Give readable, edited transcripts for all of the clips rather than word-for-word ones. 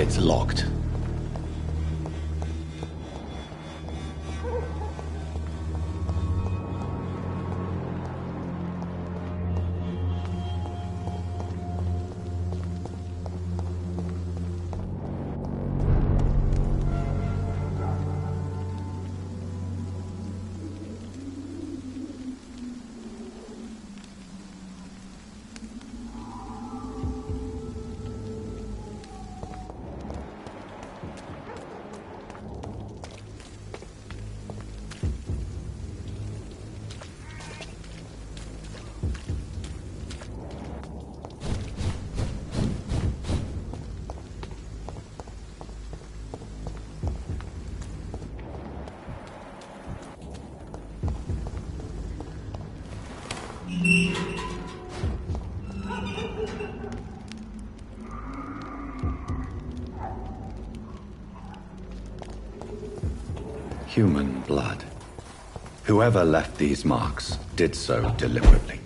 It's locked. Human blood. Whoever left these marks did so deliberately.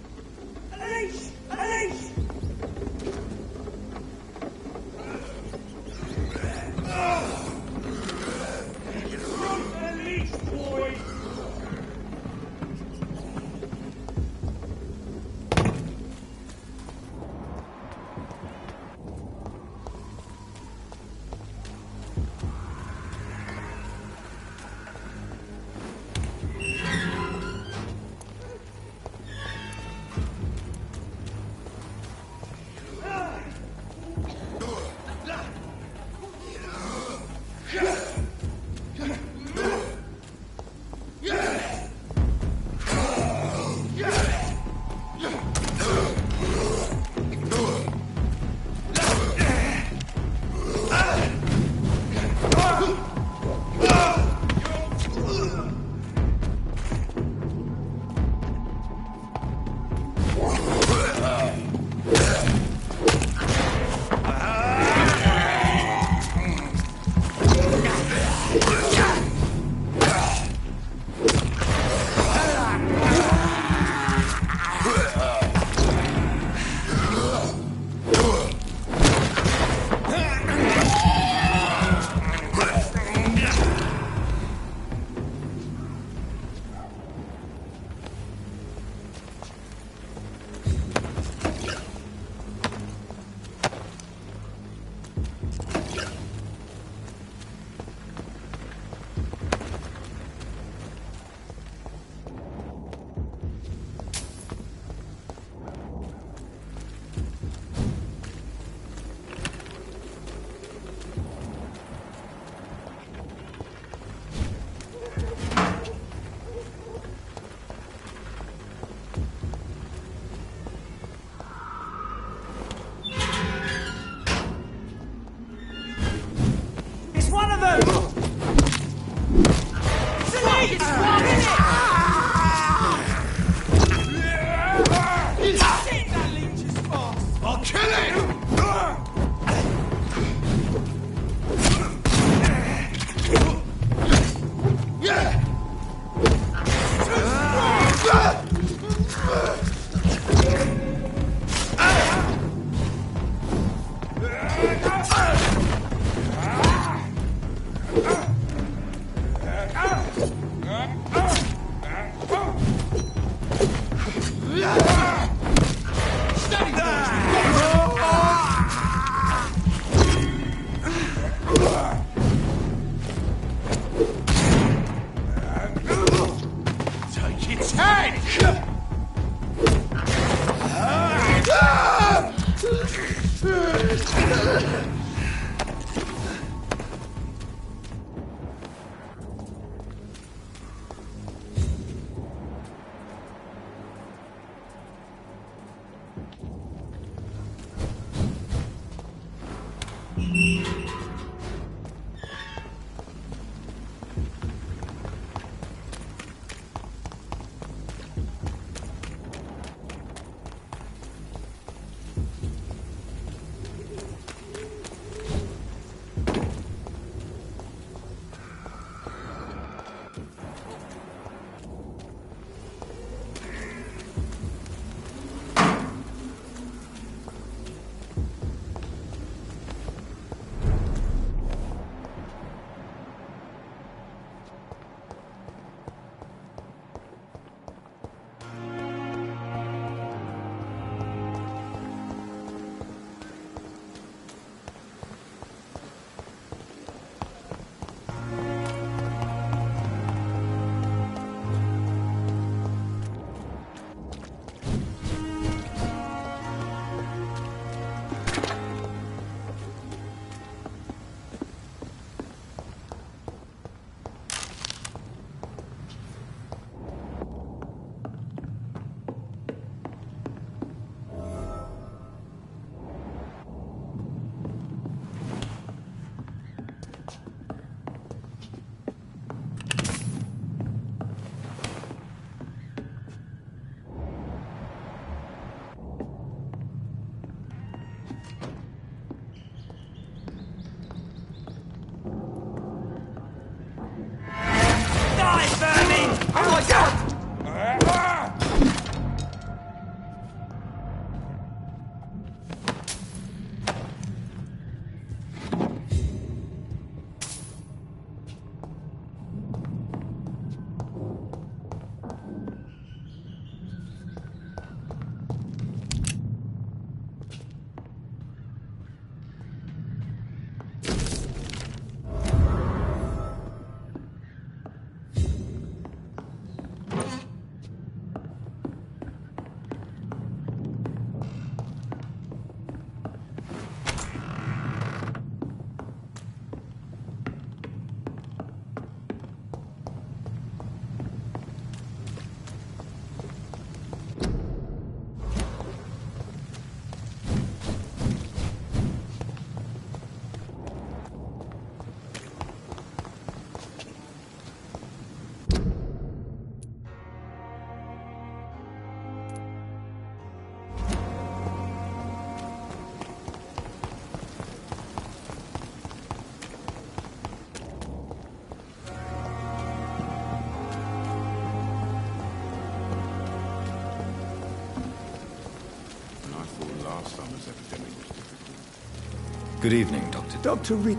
Good evening, Doctor. Dr. Reed.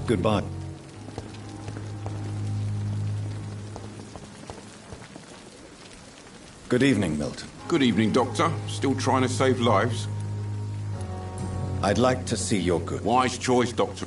Goodbye. Good evening, Milton. Good evening, Doctor. Still trying to save lives? I'd like to see your goods. Wise choice, Doctor.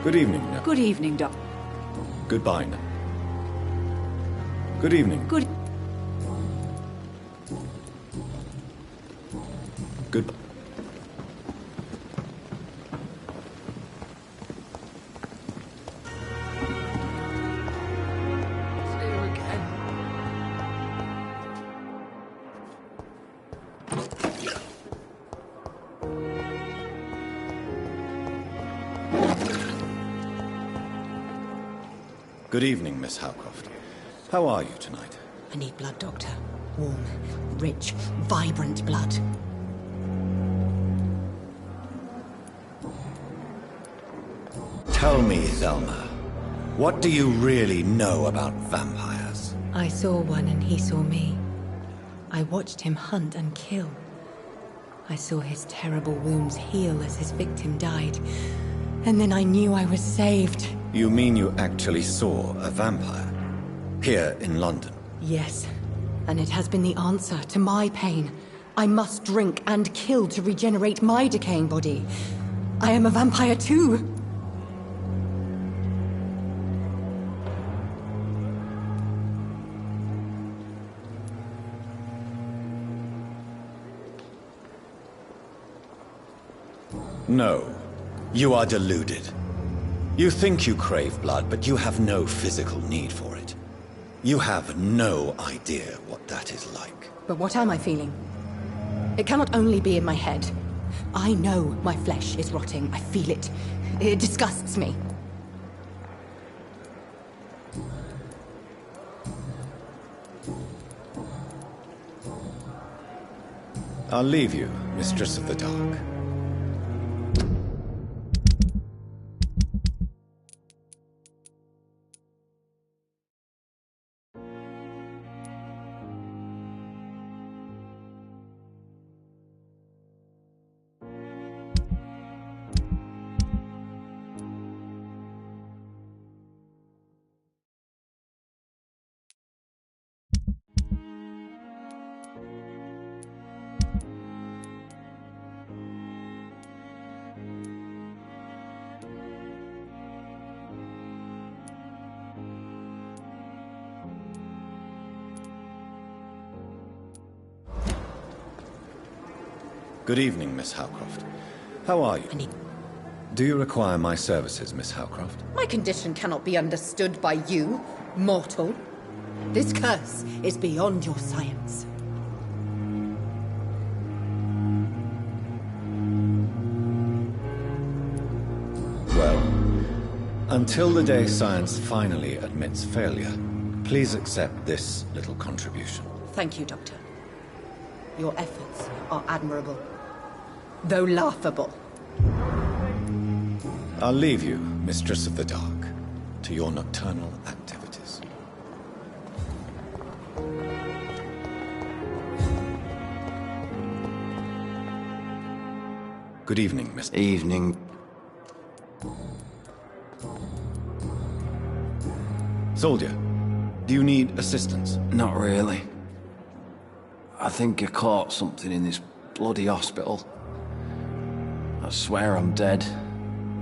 Good evening, Nell. Good evening, Doc. Goodbye, Nell. Good evening. Good. Good. See you again. Good evening, Miss Howcroft. How are you tonight? I need blood, Doctor. Warm, rich, vibrant blood. Tell me, Thelma, what do you really know about vampires? I saw one and he saw me. I watched him hunt and kill. I saw his terrible wounds heal as his victim died. And then I knew I was saved. You mean you actually saw a vampire? Here in London? Yes, and it has been the answer to my pain. I must drink and kill to regenerate my decaying body. I am a vampire too. No, you are deluded. You think you crave blood, but you have no physical need for it. You have no idea what that is like. But what am I feeling? It cannot only be in my head. I know my flesh is rotting. I feel it. It disgusts me. I'll leave you, Mistress of the Dark. Good evening, Miss Howcroft. How are you? Do you require my services, Miss Howcroft? My condition cannot be understood by you, mortal. This curse is beyond your science. Well, until the day science finally admits failure, please accept this little contribution. Thank you, Doctor. Your efforts are admirable, though laughable. I'll leave you, Mistress of the Dark, to your nocturnal activities. Good evening, Miss... Evening. Soldier, do you need assistance? Not really. I think I caught something in this bloody hospital. I swear I'm dead,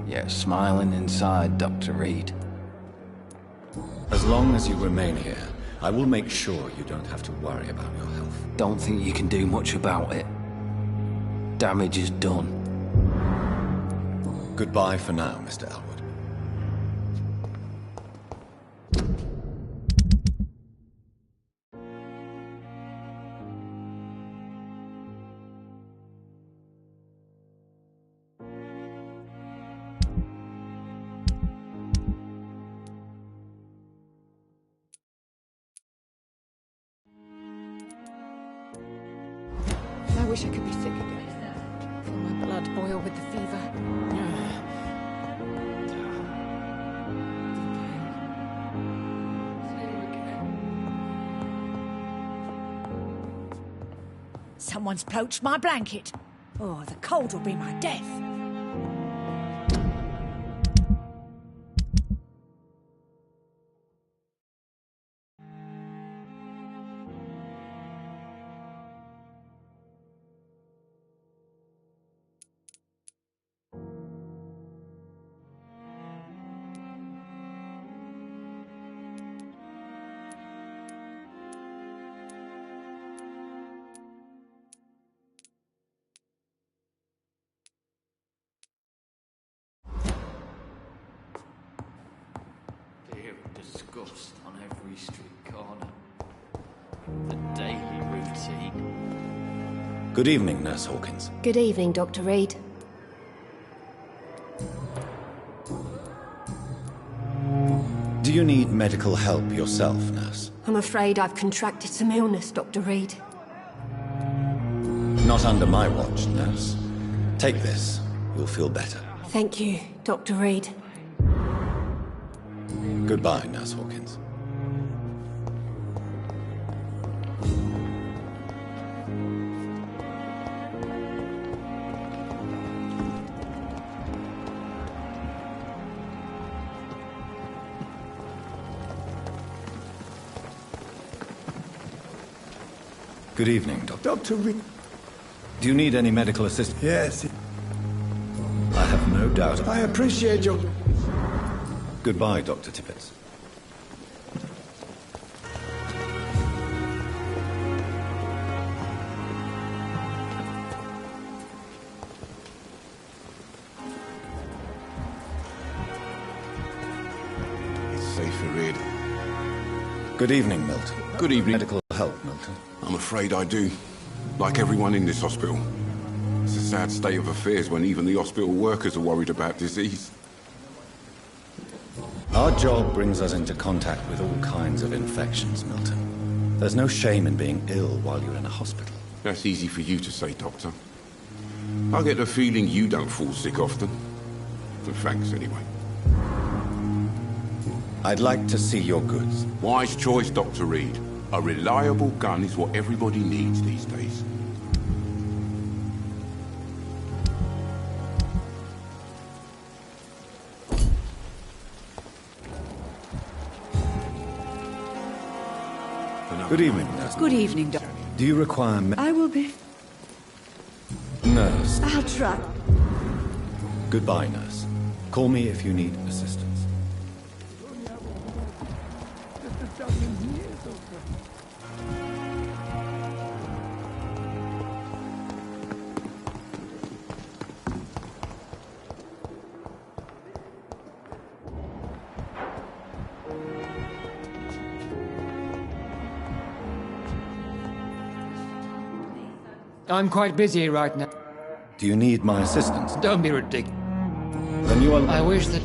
yet smiling inside, Dr. Reed. As long as you remain here, I will make sure you don't have to worry about your health. Don't think you can do much about it. Damage is done. Goodbye for now, Mr. Elwood. wish I could be sick again. Feel my blood boil with the fever. Someone's poached my blanket. Oh, the cold will be my death. Disgust on every street corner. The daily routine. Good evening, Nurse Hawkins. Good evening, Dr. Reed. Do you need medical help yourself, Nurse? I'm afraid I've contracted some illness, Dr. Reed. Not under my watch, Nurse. Take this. You'll feel better. Thank you, Dr. Reed. Goodbye, Nurse Hawkins. Good evening, Doctor. Dr. Reed. Do you need any medical assistance? Yes, I have no doubt. I appreciate your... Goodbye, Dr. Tippett. It's safer, Reed. Good evening, Milton. Good evening. Medical help, Milton. I'm afraid I do. Like everyone in this hospital. It's a sad state of affairs when even the hospital workers are worried about disease. Our job brings us into contact with all kinds of infections, Milton. There's no shame in being ill while you're in a hospital. That's easy for you to say, Doctor. I get the feeling you don't fall sick often. And thanks, anyway. I'd like to see your goods. Wise choice, Dr. Reed. A reliable gun is what everybody needs these days. Good evening, Nurse. Good evening, Doctor. Do you require I will be... Nurse. I'll try. Goodbye, Nurse. Call me if you need assistance. I'm quite busy right now. Do you need my assistance? Don't be ridiculous. Then you are... I wish that...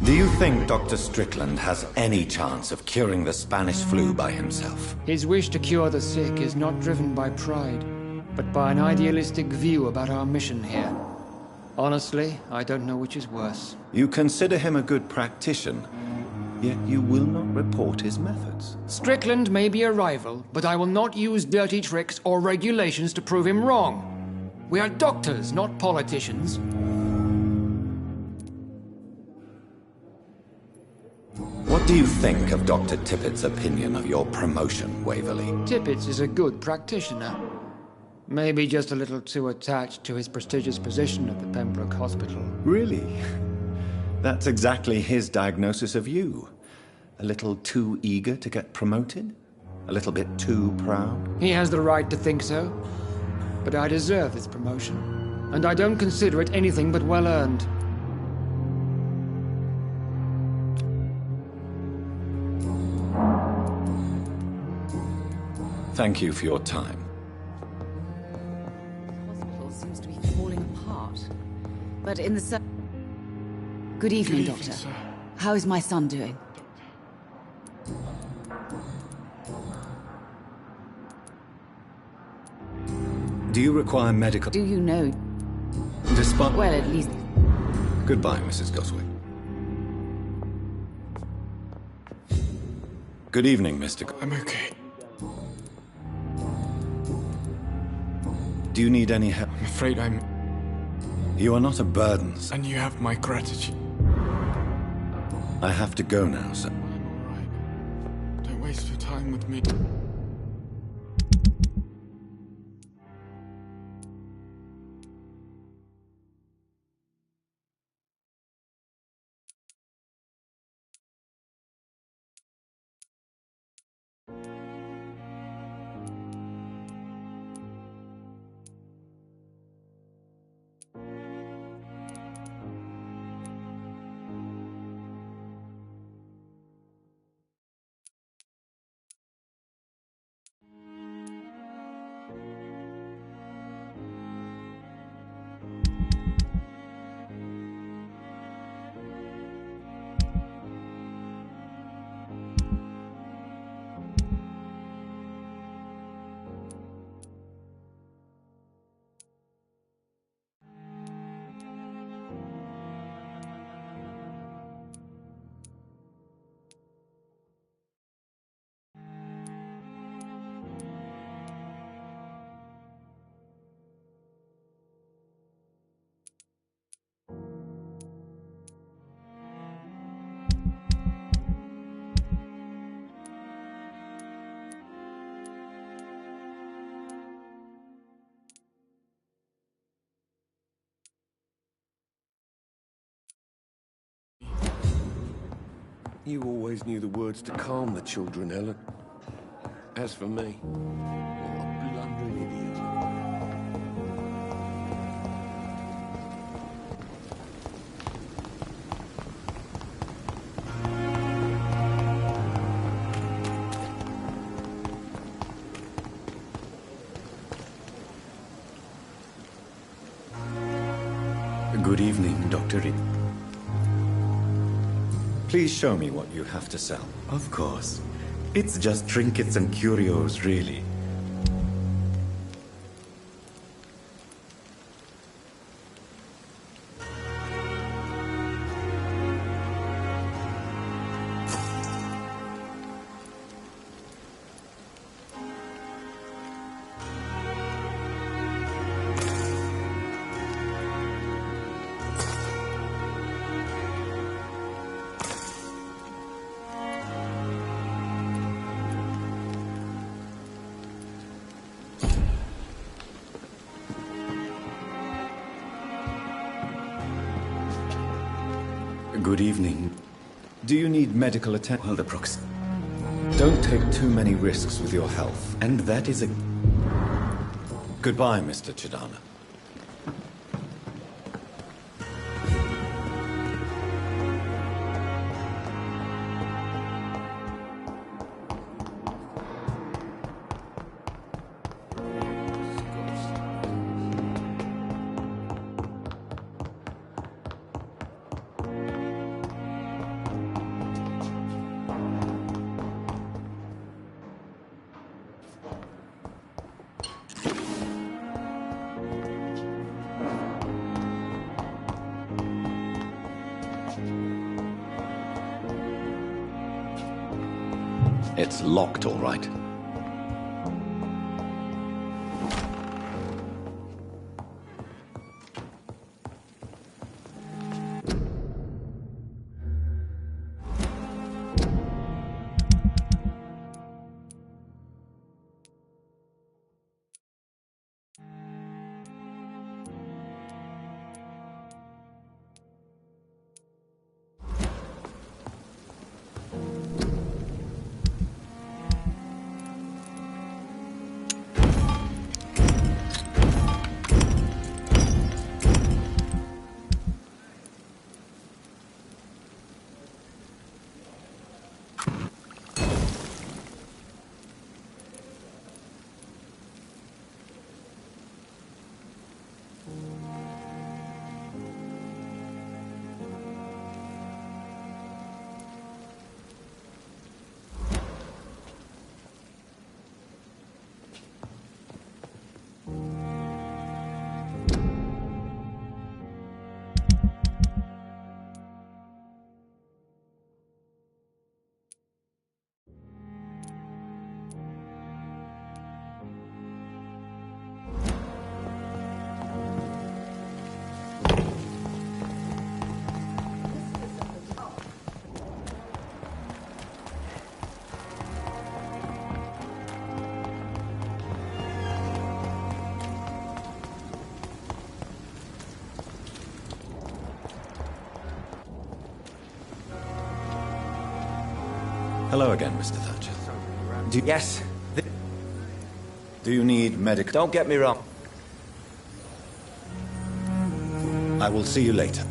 Do you think Dr. Strickland has any chance of curing the Spanish flu by himself? His wish to cure the sick is not driven by pride, but by an idealistic view about our mission here. Honestly, I don't know which is worse. You consider him a good practitioner, yet you will not report his methods. Strickland may be a rival, but I will not use dirty tricks or regulations to prove him wrong. We are doctors, not politicians. What do you think of Dr. Tippett's opinion of your promotion, Waverley? Tippett is a good practitioner. Maybe just a little too attached to his prestigious position at the Pembroke Hospital. Really? That's exactly his diagnosis of you. A little too eager to get promoted? A little bit too proud? He has the right to think so. But I deserve this promotion. And I don't consider it anything but well-earned. Thank you for your time. Hospital seems to be falling apart. But in the... Good evening, Doctor. How is my son doing? Do you require medical... Do you know? Despite... Well, at least... Goodbye, Mrs. Goswick. Good evening, Mr. I'm okay. Do you need any help? I'm afraid I'm... You are not a burden, sir. And you have my gratitude. I have to go now, sir. I'm all right. Don't waste your time with me. You always knew the words to calm the children, Ellen. As for me, what a blundering idiot. Good evening, Dr. Reed. Please show me what you have to sell. Of course. It's just trinkets and curios, really. Good evening. Do you need medical attention? Well, the prox... Don't take too many risks with your health. And that is a... Goodbye, Mr. Chidana. It's locked, all right. Hello again, Mr. Thatcher. Yes. Do you need medical... Don't get me wrong. I will see you later.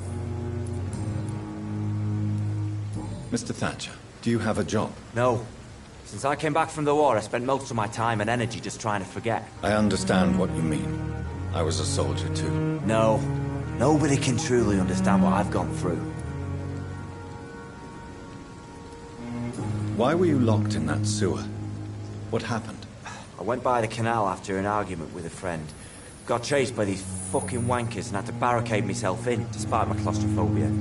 Mr. Thatcher, do you have a job? No. Since I came back from the war, I spent most of my time and energy just trying to forget. I understand what you mean. I was a soldier too. No. Nobody can truly understand what I've gone through. Why were you locked in that sewer? What happened? I went by the canal after an argument with a friend. Got chased by these fucking wankers and had to barricade myself in, despite my claustrophobia.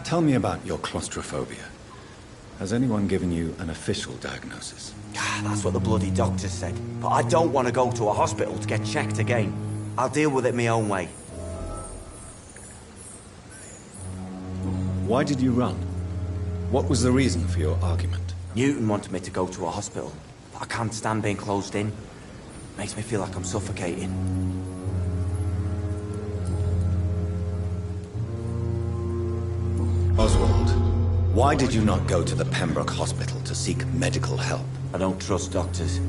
Tell me about your claustrophobia. Has anyone given you an official diagnosis? That's what the bloody doctor said. But I don't want to go to a hospital to get checked again. I'll deal with it my own way. Why did you run? What was the reason for your argument? Newton wanted me to go to a hospital, but I can't stand being closed in. Makes me feel like I'm suffocating. Oswald, why did you not go to the Pembroke Hospital to seek medical help? I don't trust doctors.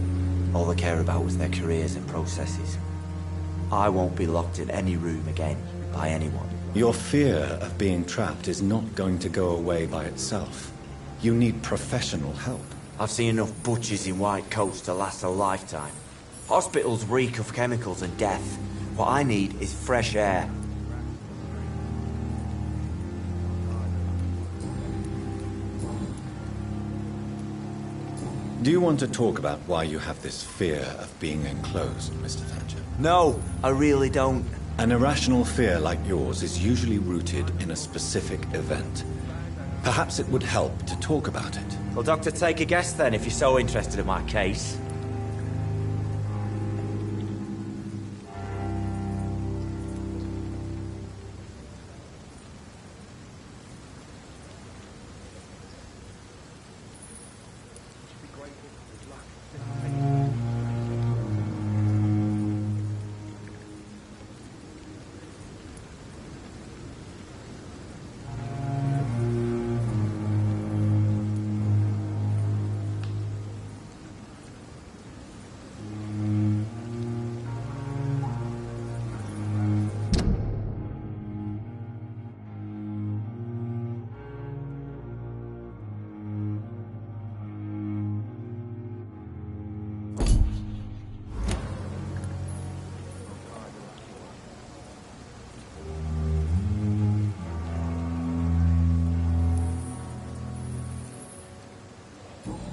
All they care about is their careers and processes. I won't be locked in any room again by anyone. Your fear of being trapped is not going to go away by itself. You need professional help. I've seen enough butchers in white coats to last a lifetime. Hospitals reek of chemicals and death. What I need is fresh air. Do you want to talk about why you have this fear of being enclosed, Mr. Thatcher? No, I really don't. An irrational fear like yours is usually rooted in a specific event. Perhaps it would help to talk about it. Well, Doctor, take a guess then, if you're so interested in my case.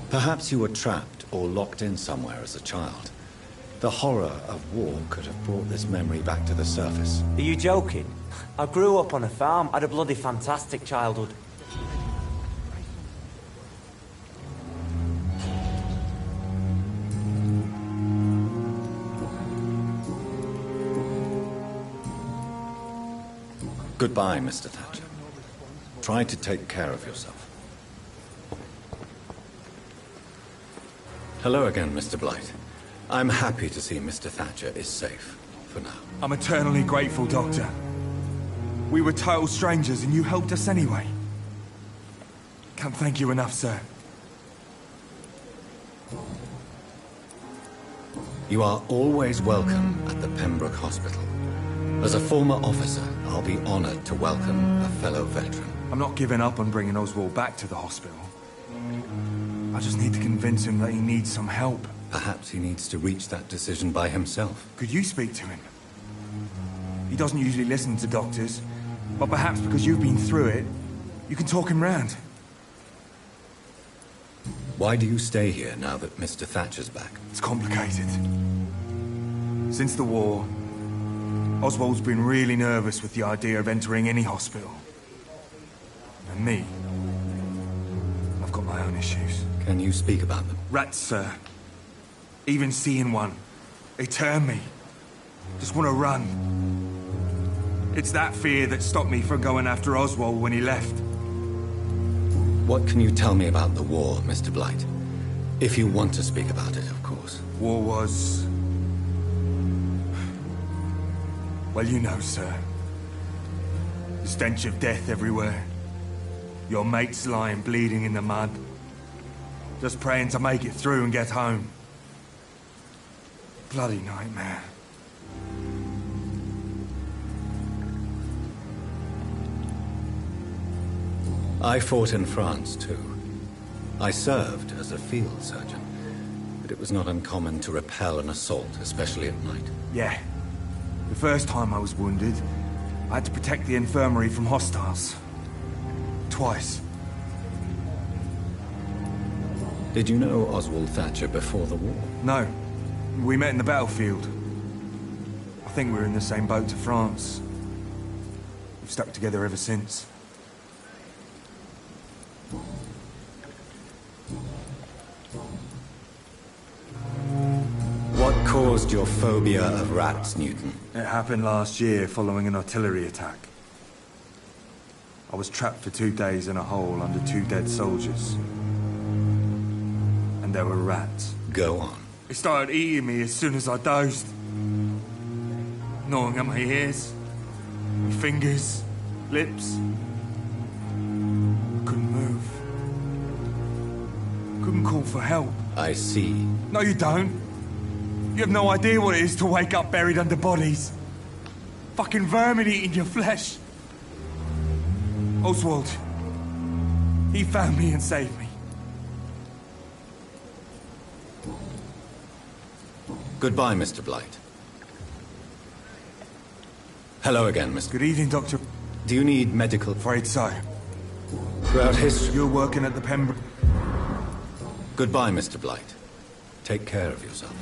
Perhaps you were trapped or locked in somewhere as a child. The horror of war could have brought this memory back to the surface. Are you joking? I grew up on a farm, had a bloody fantastic childhood. Goodbye, Mr. Thatcher. Try to take care of yourself. Hello again, Mr. Blight. I'm happy to see Mr. Thatcher is safe, for now. I'm eternally grateful, Doctor. We were total strangers and you helped us anyway. Can't thank you enough, sir. You are always welcome at the Pembroke Hospital. As a former officer, I'll be honored to welcome a fellow veteran. I'm not giving up on bringing Oswald back to the hospital. I just need to convince him that he needs some help. Perhaps he needs to reach that decision by himself. Could you speak to him? He doesn't usually listen to doctors, but perhaps because you've been through it, you can talk him round. Why do you stay here now that Mr. Thatcher's back? It's complicated. Since the war, Oswald's been really nervous with the idea of entering any hospital. And me, I've got my own issues. Can you speak about them? Rats, sir. Even seeing one, they turn me. Just want to run. It's that fear that stopped me from going after Oswald when he left. What can you tell me about the war, Mr. Blight? If you want to speak about it, of course. War was... well, you know, sir. The stench of death everywhere. Your mate's lying bleeding in the mud. Just praying to make it through and get home. Bloody nightmare. I fought in France, too. I served as a field surgeon, but it was not uncommon to repel an assault, especially at night. Yeah. The first time I was wounded, I had to protect the infirmary from hostiles. Twice. Did you know Oswald Thatcher before the war? No. We met in the battlefield. I think we were in the same boat to France. We've stuck together ever since. What caused your phobia of rats, Newton? It happened last year following an artillery attack. I was trapped for 2 days in a hole under 2 dead soldiers. And there were rats. Go on. They started eating me as soon as I dozed. Gnawing at my ears, my fingers, lips. Couldn't move. Couldn't call for help. I see. No, you don't. You have no idea what it is to wake up buried under bodies. Fucking vermin eating your flesh. Oswald. He found me and saved me. Goodbye, Mr. Blight. Hello again, Mr. Good evening, Doctor. Do you need medical... Afraid so. Throughout history... You're working at the Pembroke... Goodbye, Mr. Blight. Take care of yourself.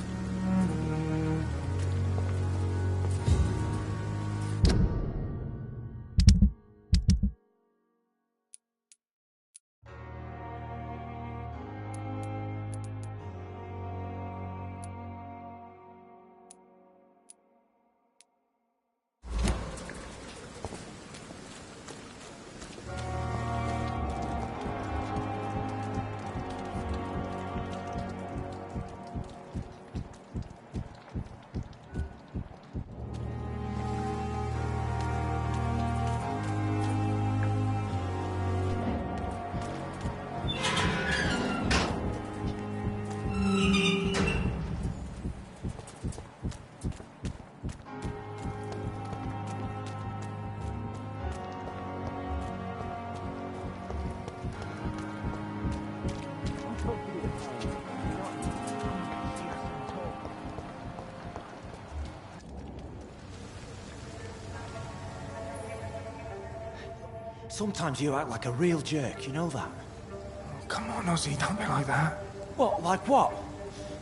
Sometimes you act like a real jerk, you know that? Oh, come on, Ozzy, don't be like that. What, like what?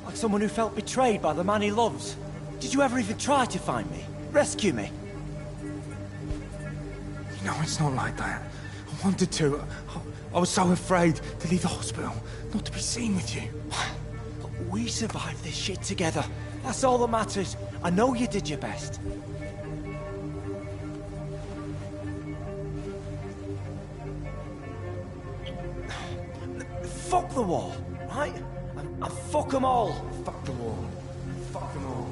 Like someone who felt betrayed by the man he loves? Did you ever even try to find me? Rescue me? You know, it's not like that. I wanted to. I was so afraid to leave the hospital, not to be seen with you. We survived this shit together. That's all that matters. I know you did your best. Fuck the wall, right? And fuck them all. Fuck the wall. Fuck them all.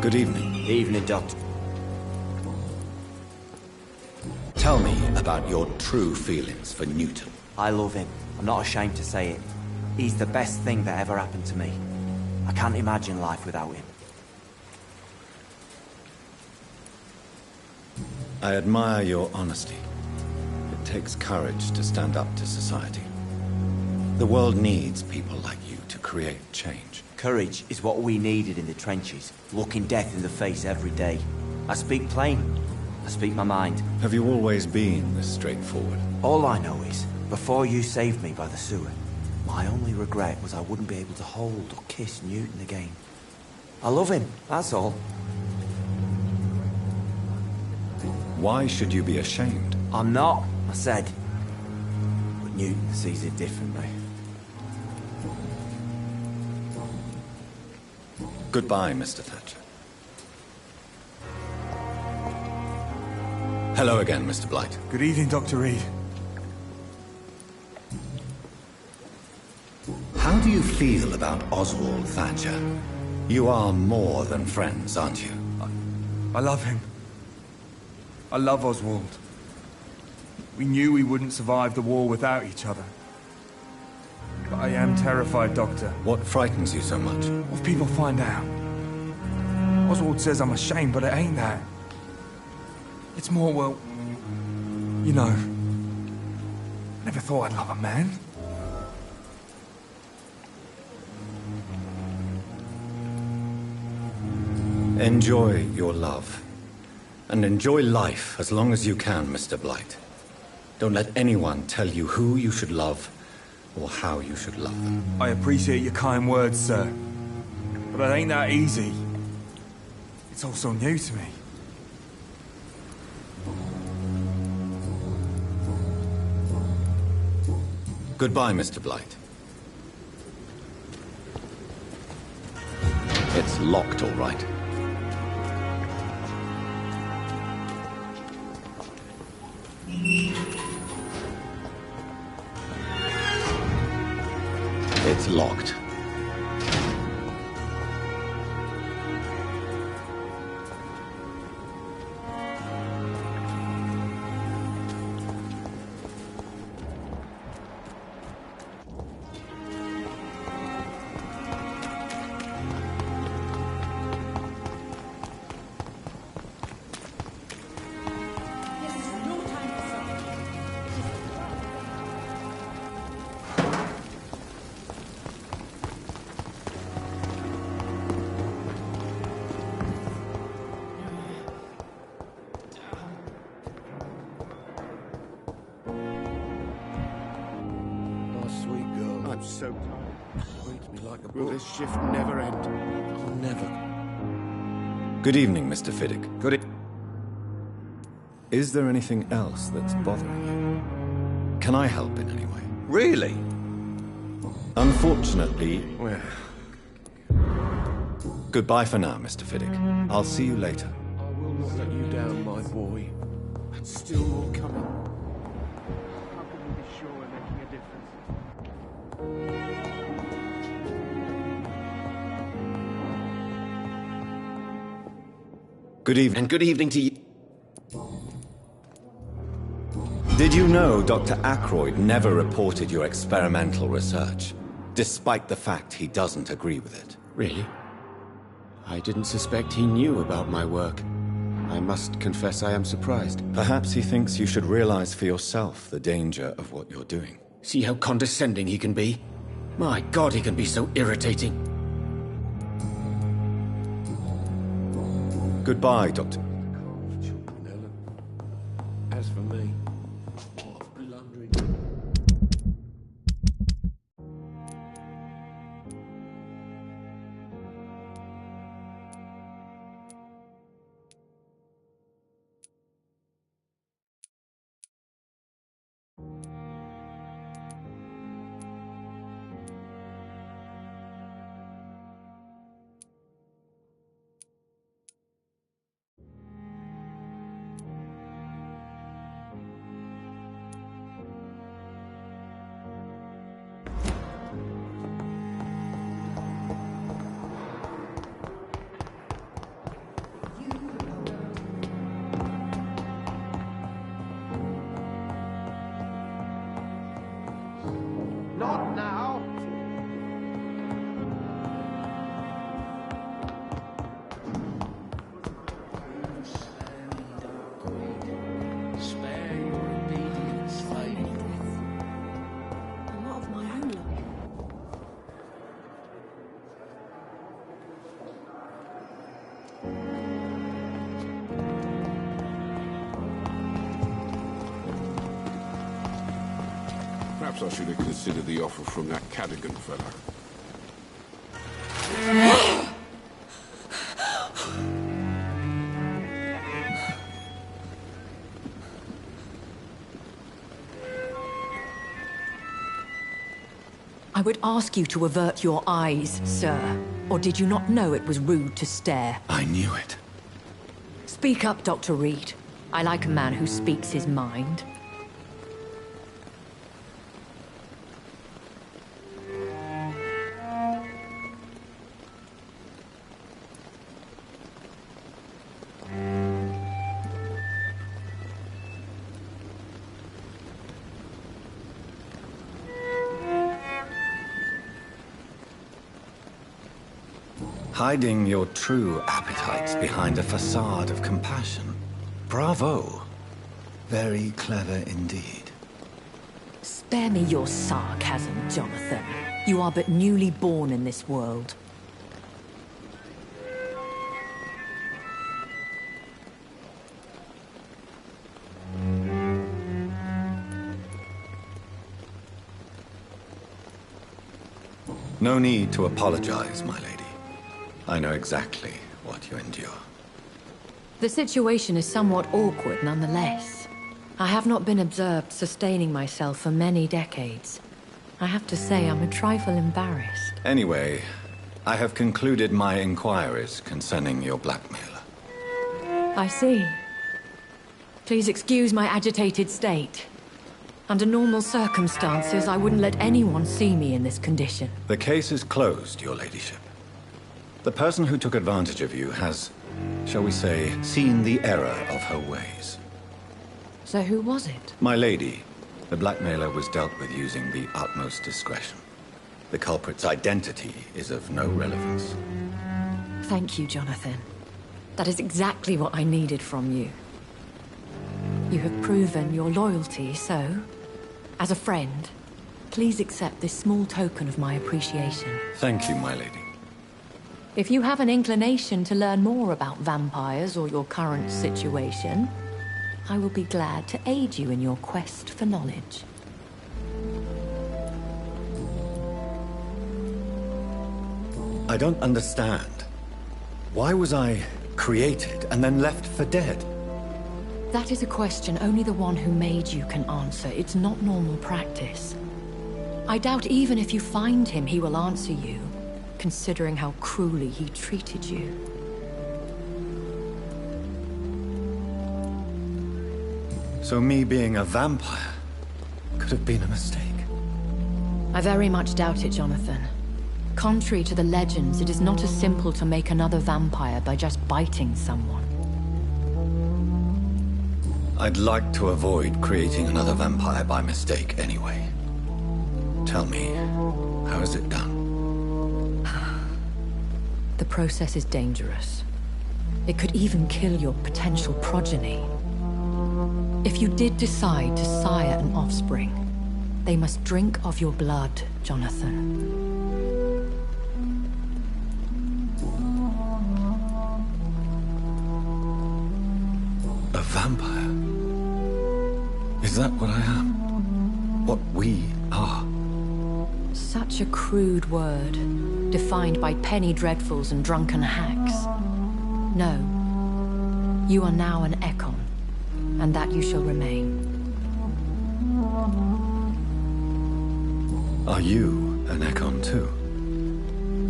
Good evening. Evening, Doctor. Tell me about your true feelings for Newton. I love him. I'm not ashamed to say it. He's the best thing that ever happened to me. I can't imagine life without him. I admire your honesty. It takes courage to stand up to society. The world needs people like you to create change. Courage is what we needed in the trenches, looking death in the face every day. I speak plain. I speak my mind. Have you always been this straightforward? All I know is, before you saved me by the sewer, my only regret was I wouldn't be able to hold or kiss Newton again. I love him, that's all. Why should you be ashamed? I'm not, I said. But Newton sees it differently. Goodbye, Mr. Thatcher. Hello again, Mr. Blight. Good evening, Dr. Reed. How do you feel about Oswald Thatcher? You are more than friends, aren't you? I love him. I love Oswald. We knew we wouldn't survive the war without each other. But I am terrified, Doctor. What frightens you so much? What if people find out? Oswald says I'm ashamed, but it ain't that. It's more, well, you know, I never thought I'd love a man. Enjoy your love. And enjoy life as long as you can, Mr. Blight. Don't let anyone tell you who you should love or how you should love them. I appreciate your kind words, sir. But it ain't that easy. It's all so new to me. Goodbye, Mr. Blight. It's locked, all right. It's locked. So tired. Breaks me like a bull. Will this shift never end? I'll never. Good evening, Mr. Fiddick. Good Is there anything else that's bothering you? Can I help in any way? Really? Unfortunately... Well... Goodbye for now, Mr. Fiddick. I'll see you later. I will not let you down, my boy. And still more coming. How can we be sure we're making a difference? Good evening. And good evening to you. Did you know Dr. Ackroyd never reported your experimental research, despite the fact he doesn't agree with it? Really? I didn't suspect he knew about my work. I must confess I am surprised. Perhaps he thinks you should realize for yourself the danger of what you're doing. See how condescending he can be? My God, he can be so irritating. Goodbye, Doctor. As for me, what a blundering... Not now! Spare your obedient slave. I'm not of my own luck. Perhaps I should have considered the offer from that Cadogan fellow. I would ask you to avert your eyes, sir. Or did you not know it was rude to stare? I knew it. Speak up, Dr. Reed. I like a man who speaks his mind. Hiding your true appetites behind a facade of compassion. Bravo. Very clever indeed. Spare me your sarcasm, Jonathan. You are but newly born in this world. No need to apologize, my lady. I know exactly what you endure. The situation is somewhat awkward nonetheless. I have not been observed sustaining myself for many decades. I have to say I'm a trifle embarrassed. Anyway, I have concluded my inquiries concerning your blackmailer. I see. Please excuse my agitated state. Under normal circumstances, I wouldn't let anyone see me in this condition. The case is closed, your ladyship. The person who took advantage of you has, shall we say, seen the error of her ways. So who was it? My lady, the blackmailer was dealt with using the utmost discretion. The culprit's identity is of no relevance. Thank you, Jonathan. That is exactly what I needed from you. You have proven your loyalty, so, as a friend, please accept this small token of my appreciation. Thank you, my lady. If you have an inclination to learn more about vampires or your current situation, I will be glad to aid you in your quest for knowledge. I don't understand. Why was I created and then left for dead? That is a question only the one who made you can answer. It's not normal practice. I doubt even if you find him, he will answer you, considering how cruelly he treated you. So me being a vampire could have been a mistake. I very much doubt it, Jonathan. Contrary to the legends, it is not as simple to make another vampire by just biting someone. I'd like to avoid creating another vampire by mistake anyway. Tell me, how is it done? The process is dangerous. It could even kill your potential progeny. If you did decide to sire an offspring, they must drink of your blood, Jonathan. A vampire? Is that what I am? What we are? Such a crude word, defined by penny dreadfuls and drunken hacks. No. You are now an Ekon, and that you shall remain. Are you an Ekon too?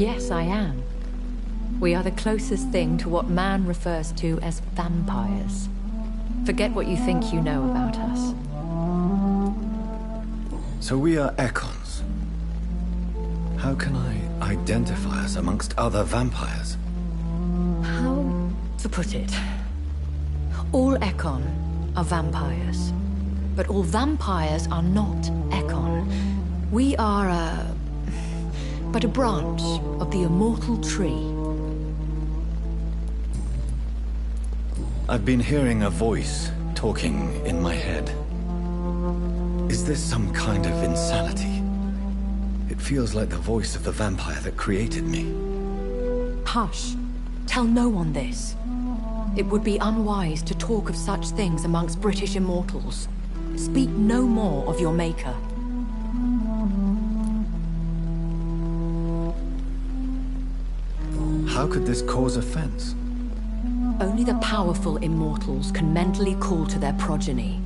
Yes, I am. We are the closest thing to what man refers to as vampires. Forget what you think you know about us. So we are Ekons. How can I identify us amongst other vampires? How to put it? All Ekon are vampires. But all vampires are not Ekon. We are but a branch of the immortal tree. I've been hearing a voice talking in my head. Is this some kind of insanity? It feels like the voice of the vampire that created me. Hush. Tell no one this. It would be unwise to talk of such things amongst British immortals. Speak no more of your maker. How could this cause offense? Only the powerful immortals can mentally call to their progeny.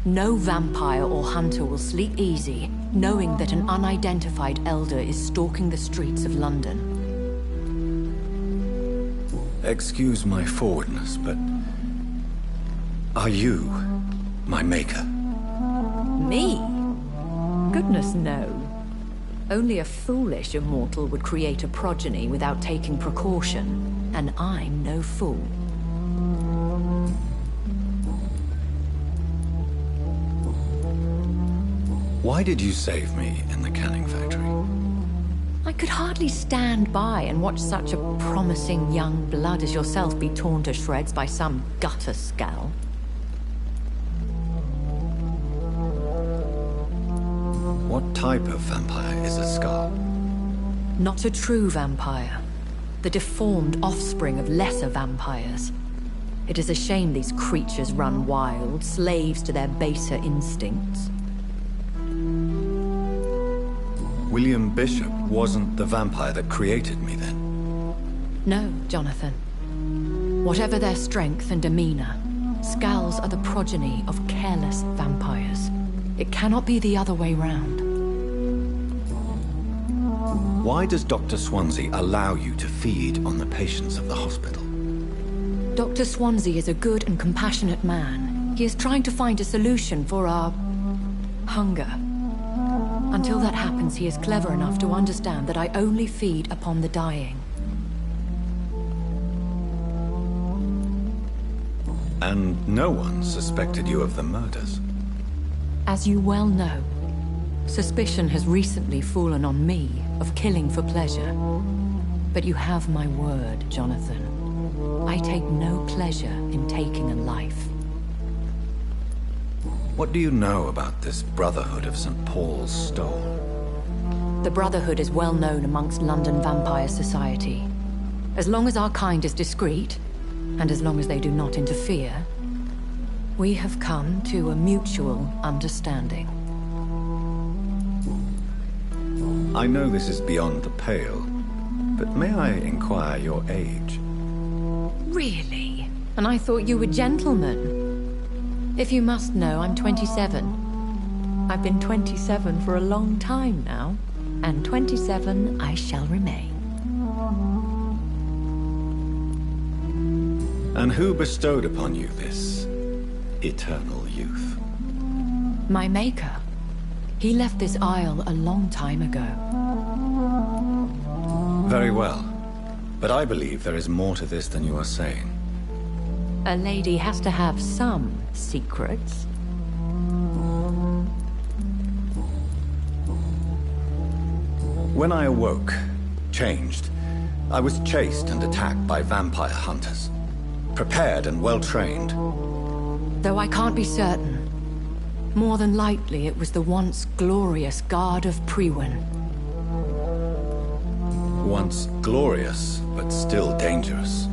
No vampire or hunter will sleep easy, knowing that an unidentified elder is stalking the streets of London. Excuse my forwardness, but... are you my maker? Me? Goodness, no. Only a foolish immortal would create a progeny without taking precaution, and I'm no fool. Why did you save me in the canning factory? I could hardly stand by and watch such a promising young blood as yourself be torn to shreds by some gutter scowl. What type of vampire is a Skull? Not a true vampire. The deformed offspring of lesser vampires. It is a shame these creatures run wild, slaves to their baser instincts. William Bishop wasn't the vampire that created me, then? No, Jonathan. Whatever their strength and demeanor, Skulls are the progeny of careless vampires. It cannot be the other way round. Why does Dr. Swansea allow you to feed on the patients of the hospital? Dr. Swansea is a good and compassionate man. He is trying to find a solution for our hunger. Until that happens, he is clever enough to understand that I only feed upon the dying. And no one suspected you of the murders? As you well know, suspicion has recently fallen on me of killing for pleasure. But you have my word, Jonathan. I take no pleasure in taking a life. What do you know about this Brotherhood of St. Paul's Stole? The Brotherhood is well known amongst London vampire society. As long as our kind is discreet, and as long as they do not interfere, we have come to a mutual understanding. I know this is beyond the pale, but may I inquire your age? Really? And I thought you were gentlemen. If you must know, I'm 27. I've been 27 for a long time now, and 27 I shall remain. And who bestowed upon you this eternal youth? My maker. He left this isle a long time ago. Very well. But I believe there is more to this than you are saying. A lady has to have some secrets. When I awoke, changed, I was chased and attacked by vampire hunters. Prepared and well-trained. Though I can't be certain. More than likely, it was the once glorious Guard of Priwen. Once glorious, but still dangerous.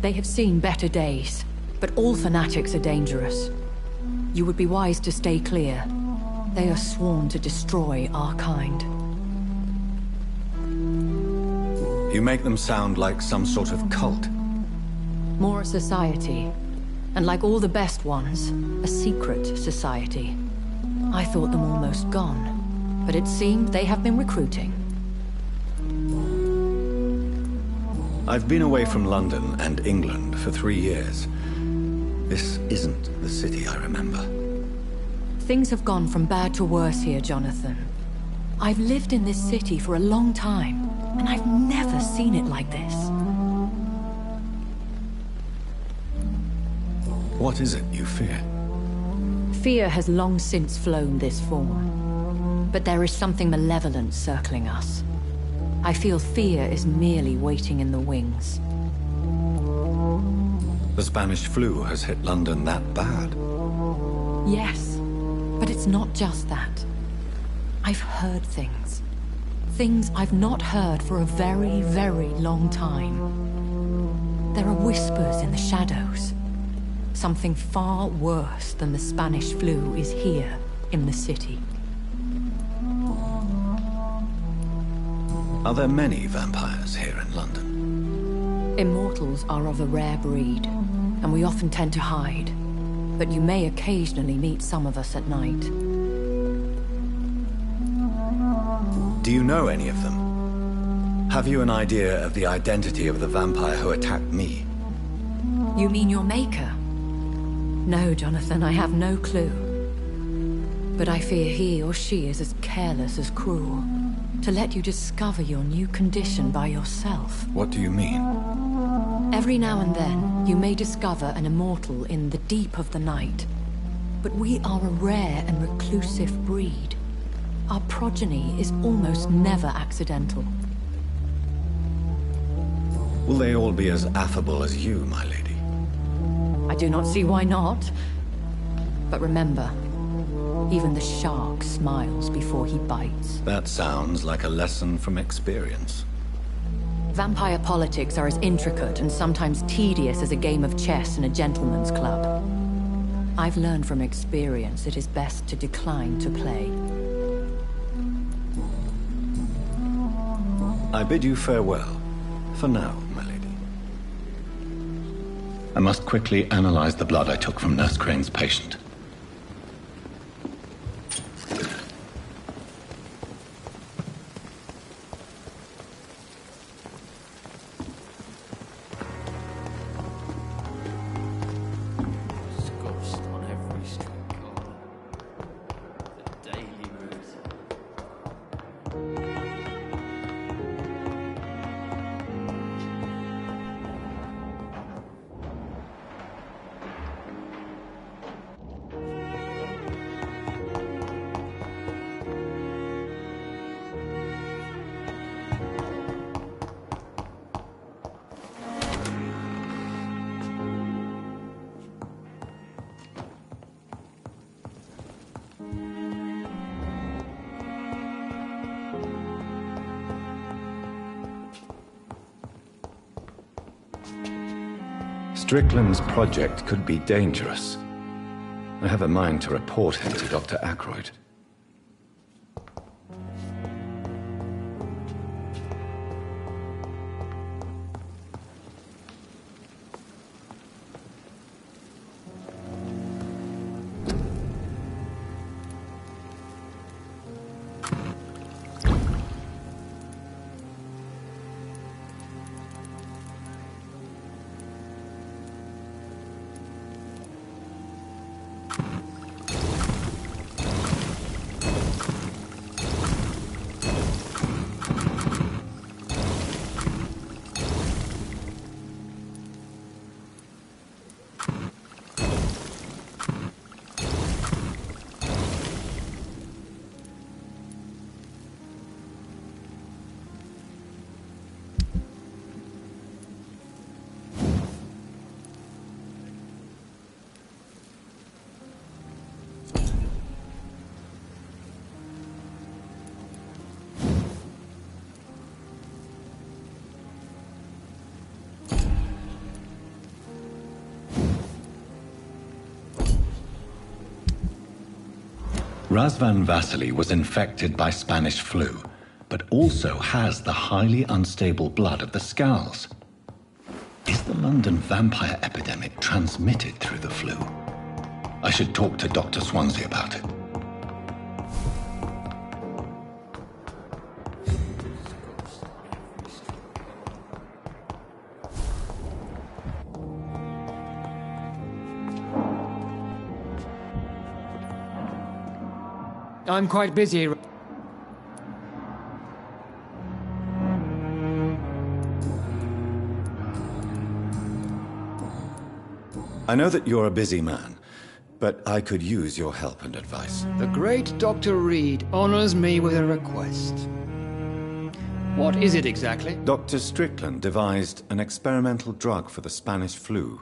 They have seen better days, but all fanatics are dangerous. You would be wise to stay clear. They are sworn to destroy our kind. You make them sound like some sort of cult. More a society. And like all the best ones, a secret society. I thought them almost gone, but it seemed they have been recruiting. I've been away from London and England for 3 years. This isn't the city I remember. Things have gone from bad to worse here, Jonathan. I've lived in this city for a long time, and I've never seen it like this. What is it you fear? Fear has long since flown this form. But there is something malevolent circling us. I feel fear is merely waiting in the wings. The Spanish flu has hit London that bad? Yes, but it's not just that. I've heard things. Things I've not heard for a very, very long time. There are whispers in the shadows. Something far worse than the Spanish flu is here in the city. Are there many vampires here in London? Immortals are of a rare breed, and we often tend to hide. But you may occasionally meet some of us at night. Do you know any of them? Have you an idea of the identity of the vampire who attacked me? You mean your maker? No, Jonathan, I have no clue. But I fear he or she is as careless as cruel. To let you discover your new condition by yourself. What do you mean? Every now and then, you may discover an immortal in the deep of the night. But we are a rare and reclusive breed. Our progeny is almost never accidental. Will they all be as affable as you, my lady? I do not see why not. But remember, even the shark smiles before he bites. That sounds like a lesson from experience. Vampire politics are as intricate and sometimes tedious as a game of chess in a gentleman's club. I've learned from experience it is best to decline to play. I bid you farewell, for now, my lady. I must quickly analyze the blood I took from Nurse Crane's patient. Strickland's project could be dangerous. I have a mind to report him to Dr. Ackroyd. Razvan Vasily was infected by Spanish flu, but also has the highly unstable blood of the Scowls. Is the London vampire epidemic transmitted through the flu? I should talk to Dr. Swansea about it. I'm quite busy. I know that you're a busy man, but I could use your help and advice. The great Dr. Reed honors me with a request. What is it exactly? Dr. Strickland devised an experimental drug for the Spanish flu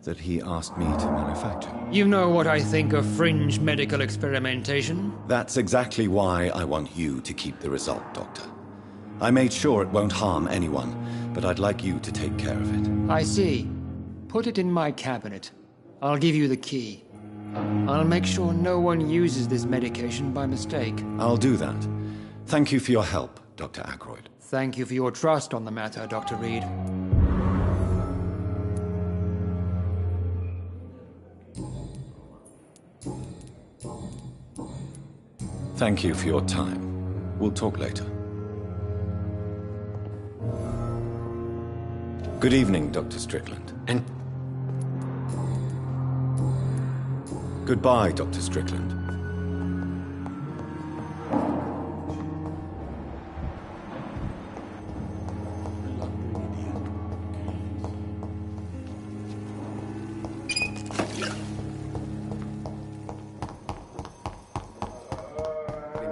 that he asked me to manufacture. You know what I think of fringe medical experimentation? That's exactly why I want you to keep the result, Doctor. I made sure it won't harm anyone, but I'd like you to take care of it. I see. Put it in my cabinet. I'll give you the key. I'll make sure no one uses this medication by mistake. I'll do that. Thank you for your help, Dr. Ackroyd. Thank you for your trust on the matter, Dr. Reed. Thank you for your time. We'll talk later. Good evening, Dr. Strickland. And goodbye, Dr. Strickland.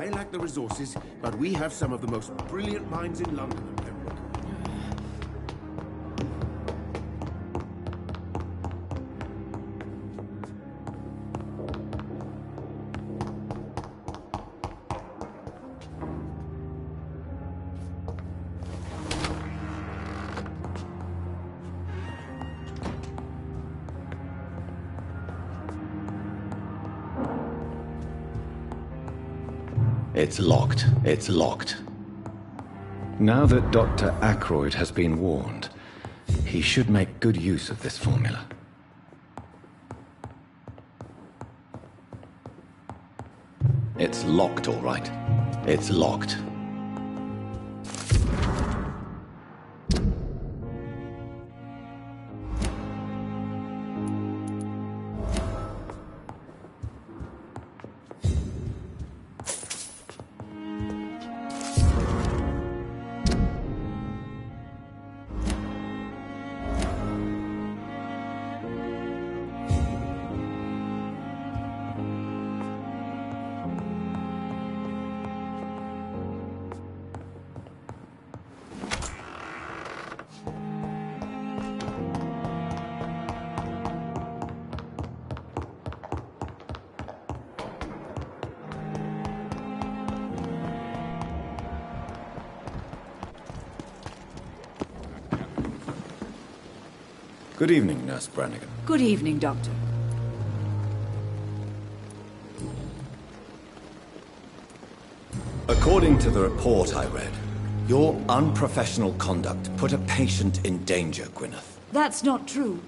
may lack the resources, but we have some of the most brilliant minds in London and Pembroke. It's locked. It's locked. Now that Dr. Ackroyd has been warned, he should make good use of this formula. It's locked, all right. It's locked. Good evening, Nurse Brannigan. Good evening, Doctor. According to the report I read, your unprofessional conduct put a patient in danger, Gwyneth. That's not true.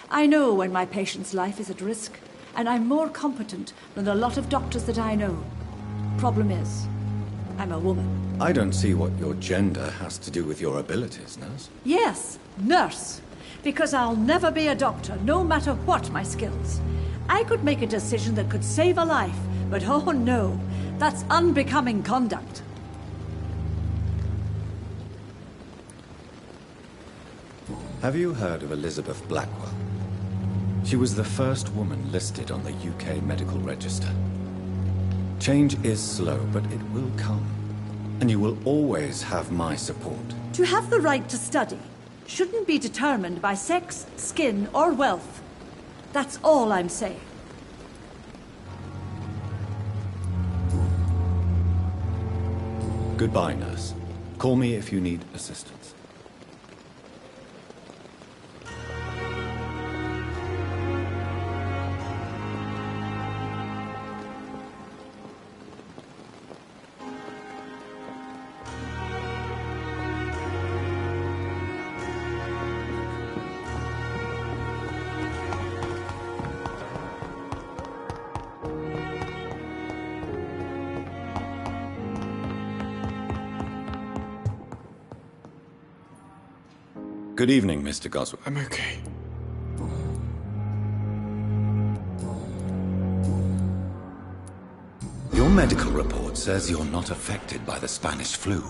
I know when my patient's life is at risk, and I'm more competent than a lot of doctors that I know. Problem is, I'm a woman. I don't see what your gender has to do with your abilities, Nurse. Yes, nurse. Because I'll never be a doctor, no matter what my skills. I could make a decision that could save a life, but oh no, that's unbecoming conduct. Have you heard of Elizabeth Blackwell? She was the first woman listed on the UK Medical Register. Change is slow, but it will come. And you will always have my support. To have the right to study shouldn't be determined by sex, skin, or wealth. That's all I'm saying. Goodbye, nurse. Call me if you need assistance. Good evening, Mr. Goswell. I'm okay. Your medical report says you're not affected by the Spanish flu.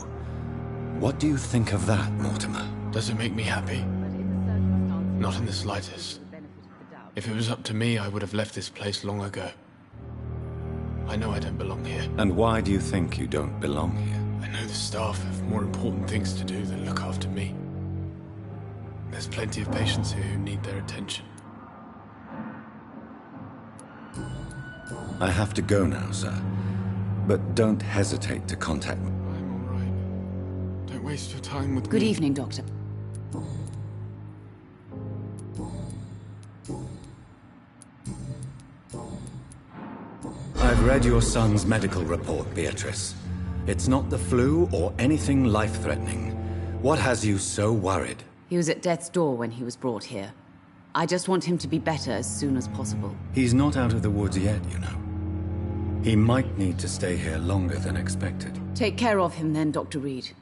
What do you think of that, Mortimer? Does it make me happy? Not in the slightest. If it was up to me, I would have left this place long ago. I know I don't belong here. And why do you think you don't belong here? I know the staff have more important things to do than look after me. There's plenty of patients here who need their attention. I have to go now, sir. But don't hesitate to contact me. I'm all right. Don't waste your time with me. Good evening, Doctor. I've read your son's medical report, Beatrice. It's not the flu or anything life-threatening. What has you so worried? He was at death's door when he was brought here. I just want him to be better as soon as possible. He's not out of the woods yet, you know. He might need to stay here longer than expected. Take care of him then, Dr. Reed.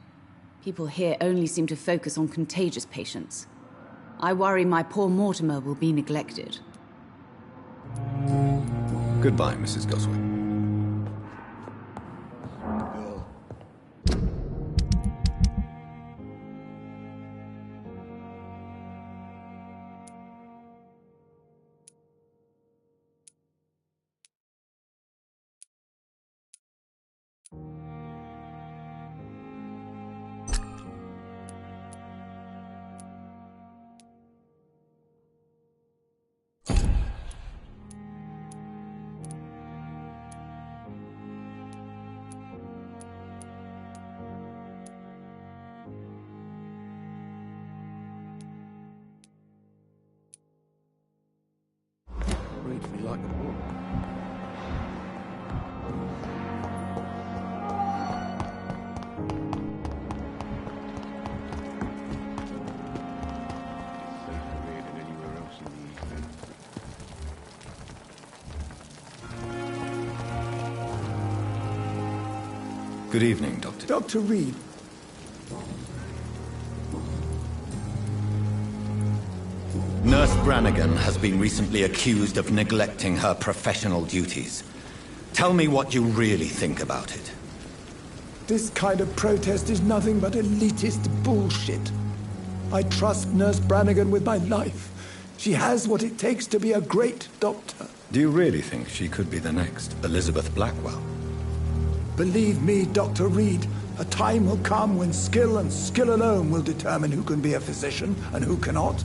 People here only seem to focus on contagious patients. I worry my poor Mortimer will be neglected. Goodbye, Mrs. Goswell. Good evening, Doctor. Dr. Reed. Nurse Brannigan has been recently accused of neglecting her professional duties. Tell me what you really think about it. This kind of protest is nothing but elitist bullshit. I trust Nurse Brannigan with my life. She has what it takes to be a great doctor. Do you really think she could be the next Elizabeth Blackwell? Believe me, Dr. Reed, a time will come when skill and skill alone will determine who can be a physician and who cannot.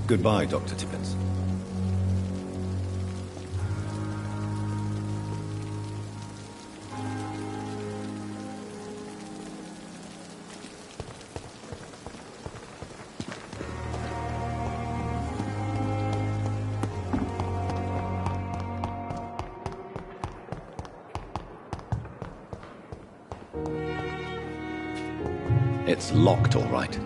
Goodbye, Dr. Tippins. It's locked, all right.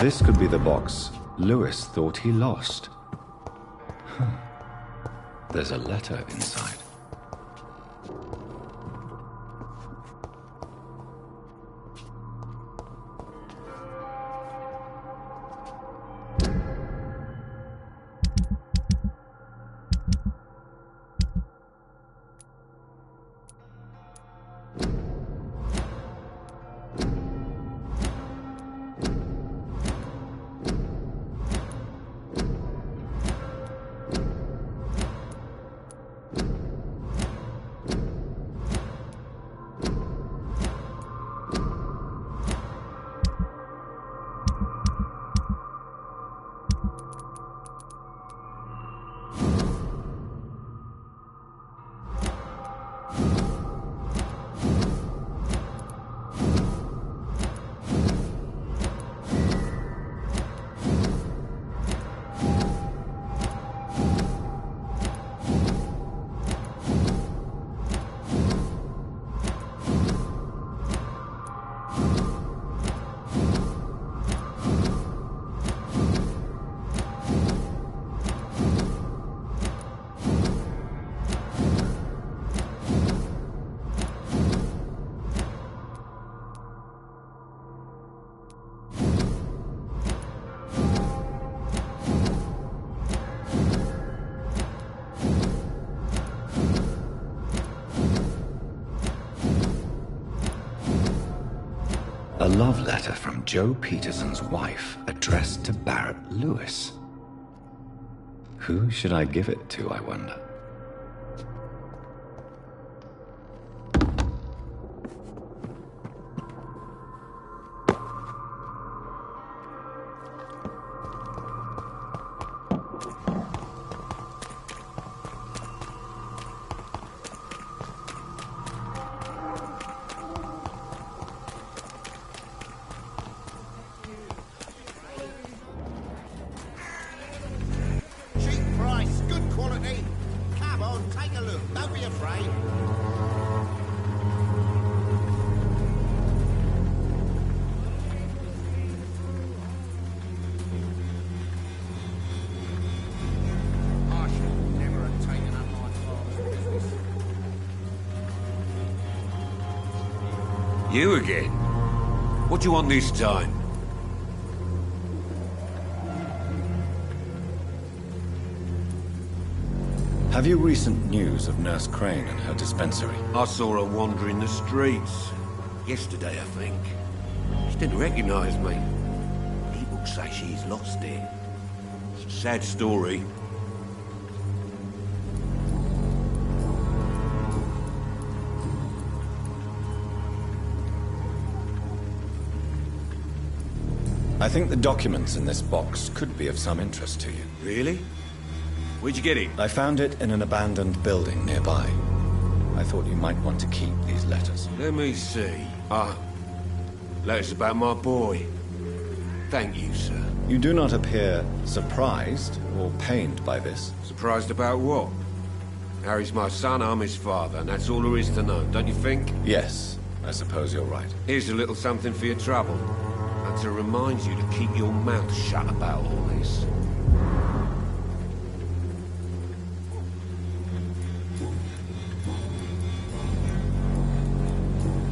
This could be the box Lewis thought he lost. Huh. There's a letter inside. A love letter from Joe Peterson's wife, addressed to Barrett Lewis. Who should I give it to, I wonder? You again? What do you want this time? Have you recent news of Nurse Crane and her dispensary? I saw her wandering the streets. Yesterday, I think. She didn't recognize me. People say she's lost it. It's a sad story. I think the documents in this box could be of some interest to you. Really? Where'd you get it? I found it in an abandoned building nearby. I thought you might want to keep these letters. Let me see. Letters about my boy. Thank you, sir. You do not appear surprised or pained by this. Surprised about what? Harry's my son, I'm his father, and that's all there is to know, don't you think? Yes, I suppose you're right. Here's a little something for your trouble. And to remind you to keep your mouth shut about all this.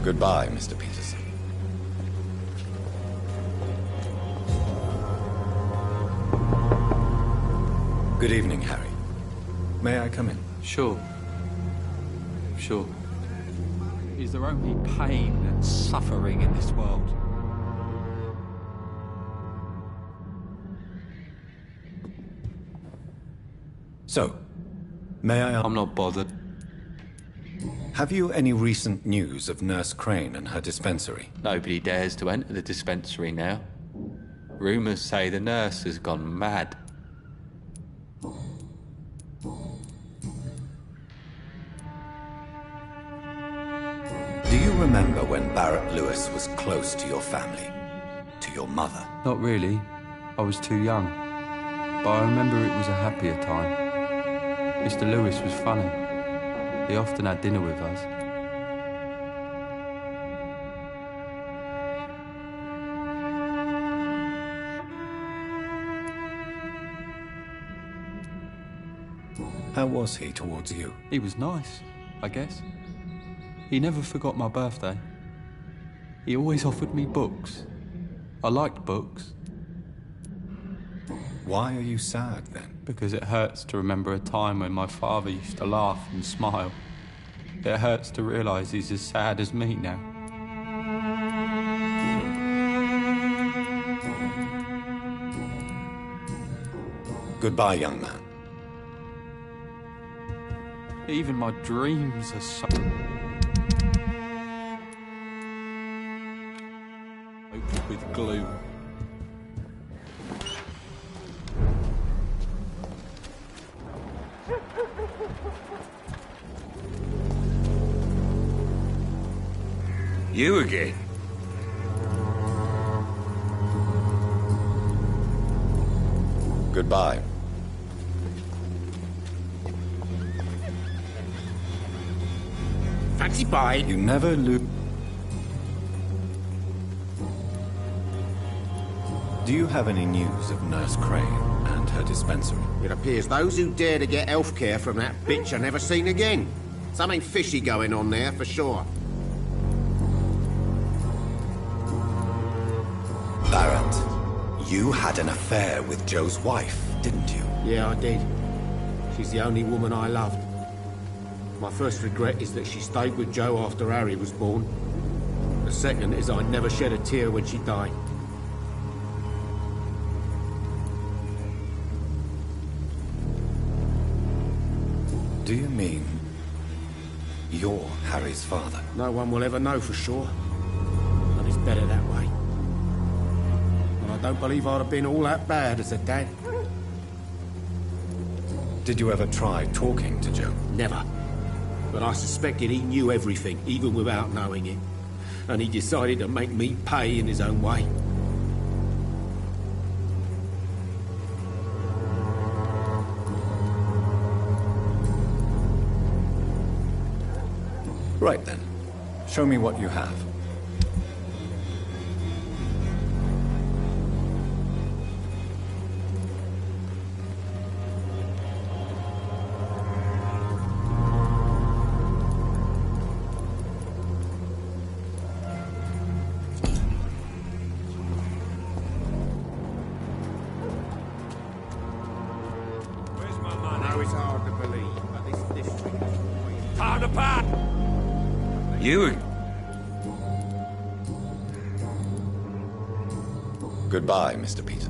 Goodbye, Mr. Peterson. Good evening, Harry. May I come in? Sure. Sure. Is there only pain and suffering in this world? So, may I... I'm not bothered. Have you any recent news of Nurse Crane and her dispensary? Nobody dares to enter the dispensary now. Rumours say the nurse has gone mad. Do you remember when Barrett Lewis was close to your family? To your mother? Not really. I was too young. But I remember it was a happier time. Mr. Lewis was funny. He often had dinner with us. How was he towards you? He was nice, I guess. He never forgot my birthday. He always offered me books. I liked books. Why are you sad, then? Because it hurts to remember a time when my father used to laugh and smile. It hurts to realise he's as sad as me now. Goodbye, young man. Even my dreams are so... with glue. You again? Goodbye. Fancy pie? You never lose. Do you have any news of Nurse Crane and her dispensary? It appears those who dare to get health care from that bitch are never seen again. Something fishy going on there, for sure. Barrett, you had an affair with Joe's wife, didn't you? Yeah, I did. She's the only woman I loved. My first regret is that she stayed with Joe after Harry was born. The second is I never shed a tear when she died. Do you mean you're Harry's father? No one will ever know for sure. And it's better that way. And I don't believe I'd have been all that bad as a dad. Did you ever try talking to Joe? Never. But I suspected he knew everything, even without knowing it. And he decided to make me pay in his own way. Right then. Show me what you have. I know it's hard to believe, but this district is always... Time to pack! You... Goodbye, Mr. Peter.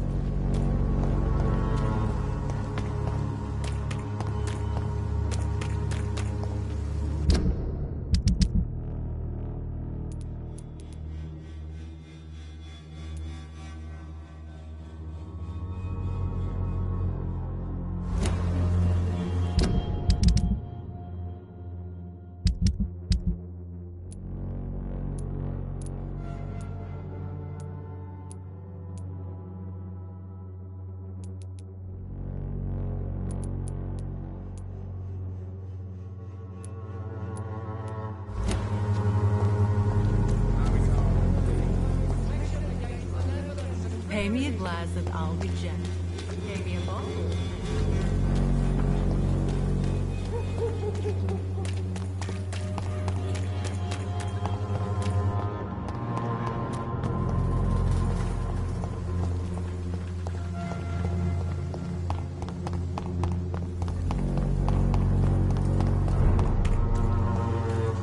Pay me a glass and I'll be Jack. Pay me a bottle.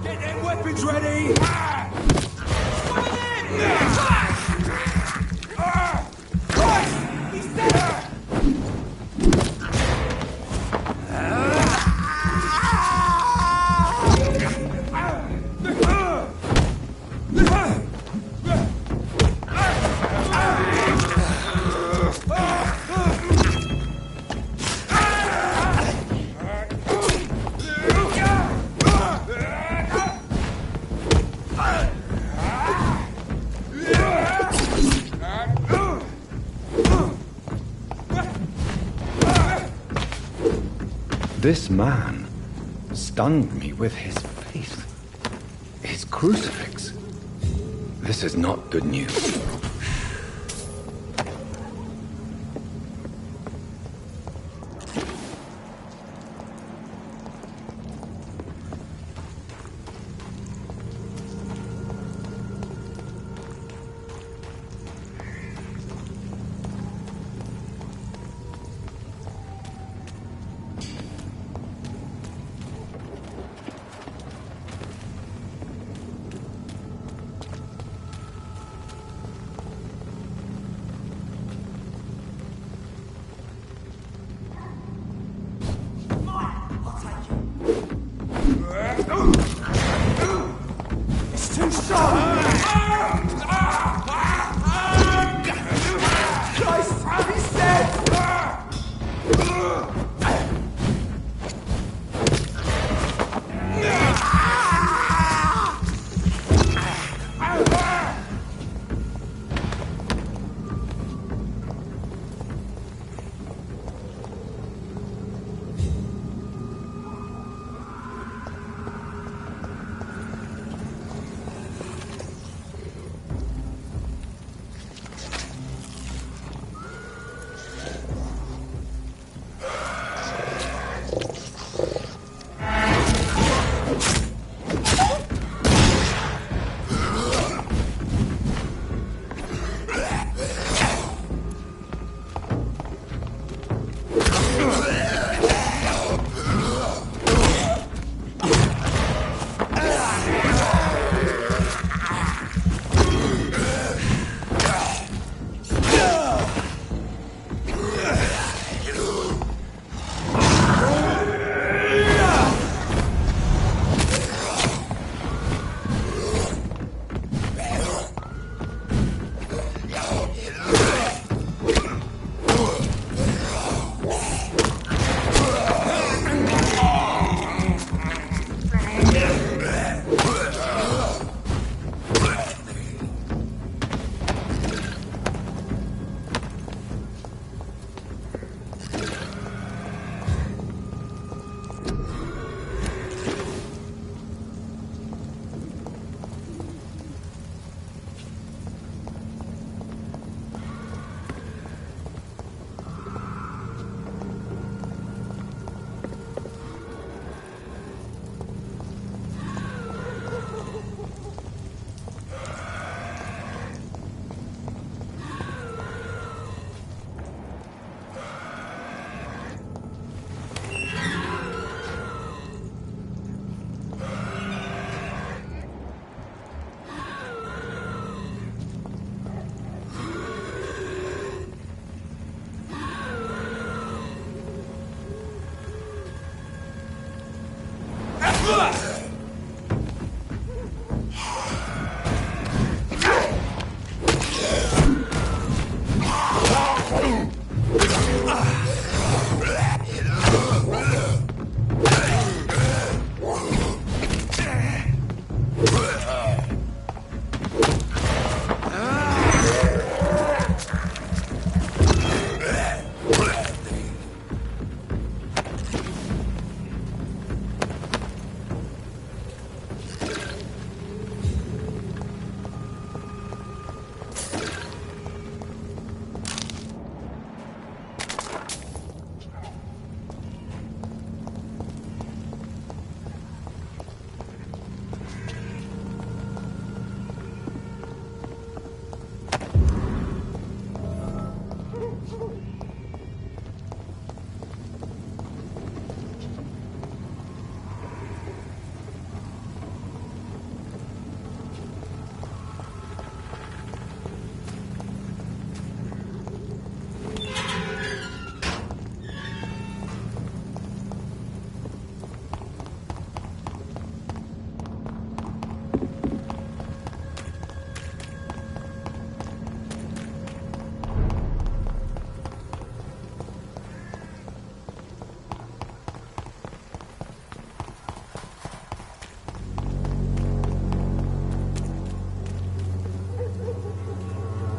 Get them weapons ready! This man stunned me with his faith. His crucifix. This is not good news.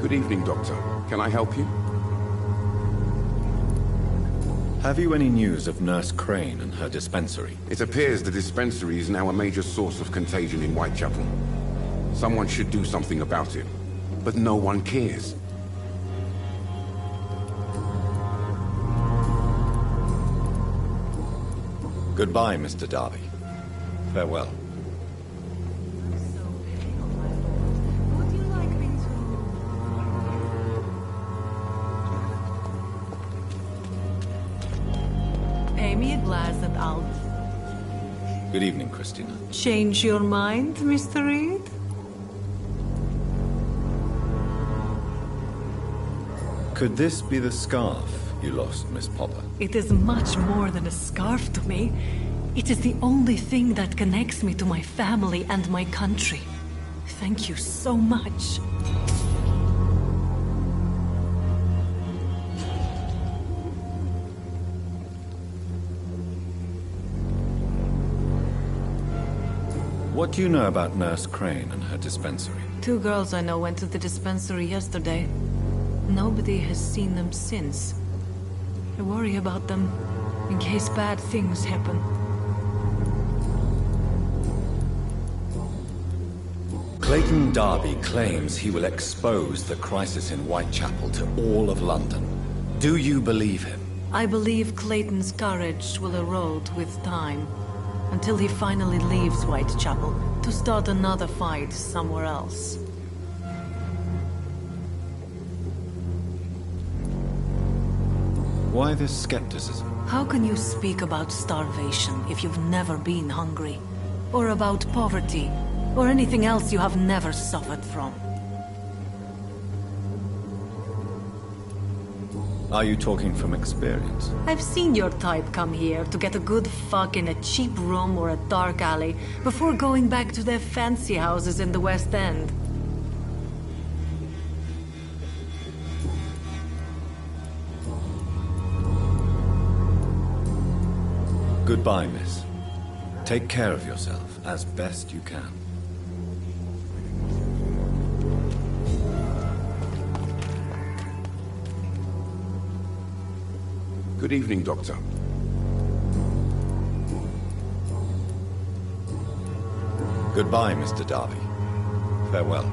Good evening, Doctor. Can I help you? Have you any news of Nurse Crane and her dispensary? It appears the dispensary is now a major source of contagion in Whitechapel. Someone should do something about it, but no one cares. Goodbye, Mr. Darby. Farewell. Pay me a glass and I'll... Good evening, Christina. Change your mind, Mr. Reed? Could this be the scarf you lost, Miss Popper? It is much more than a scarf to me. It is the only thing that connects me to my family and my country. Thank you so much. What do you know about Nurse Crane and her dispensary? 2 girls I know went to the dispensary yesterday. Nobody has seen them since. I worry about them, in case bad things happen. Clayton Darby claims he will expose the crisis in Whitechapel to all of London. Do you believe him? I believe Clayton's courage will erode with time, until he finally leaves Whitechapel to start another fight somewhere else. Why this skepticism? How can you speak about starvation if you've never been hungry? Or about poverty? Or anything else you have never suffered from? Are you talking from experience? I've seen your type come here to get a good fuck in a cheap room or a dark alley before going back to their fancy houses in the West End. Goodbye, miss. Take care of yourself as best you can. Good evening, Doctor. Goodbye, Mr. Darby. Farewell.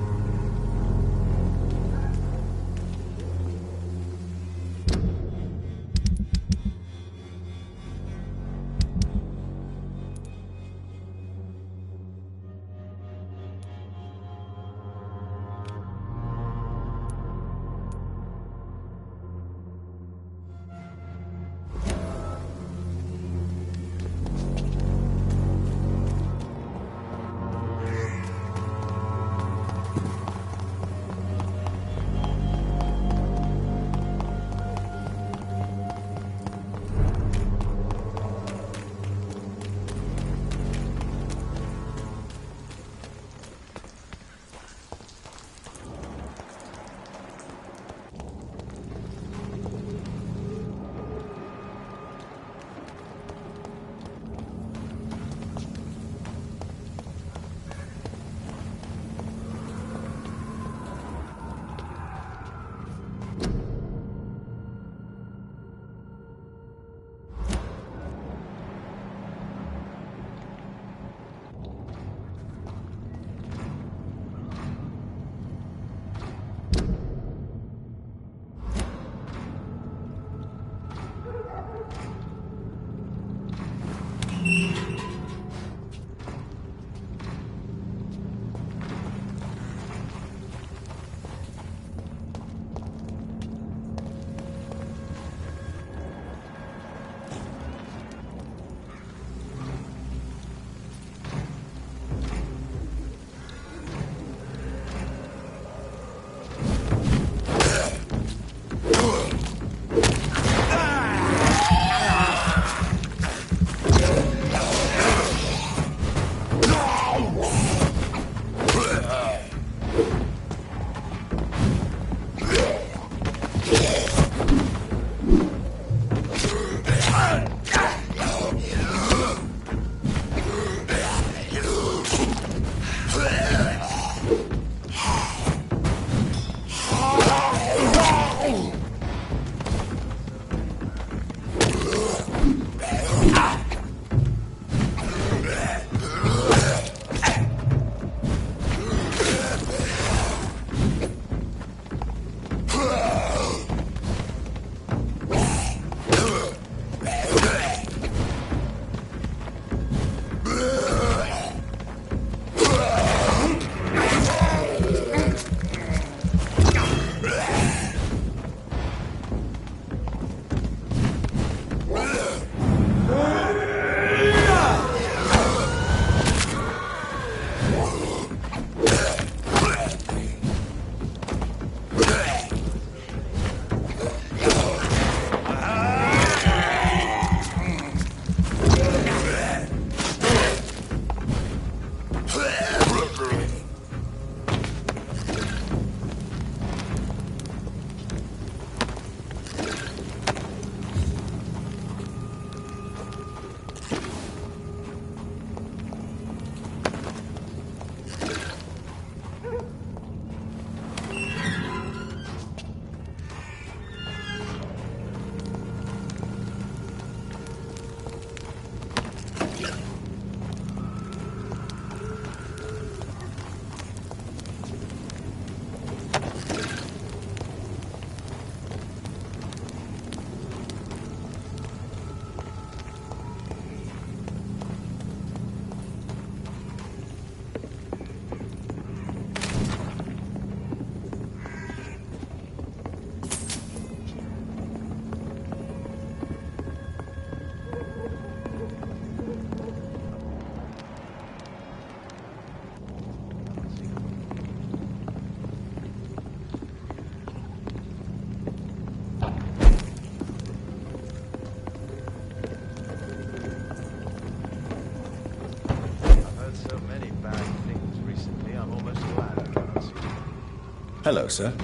Hello, sir.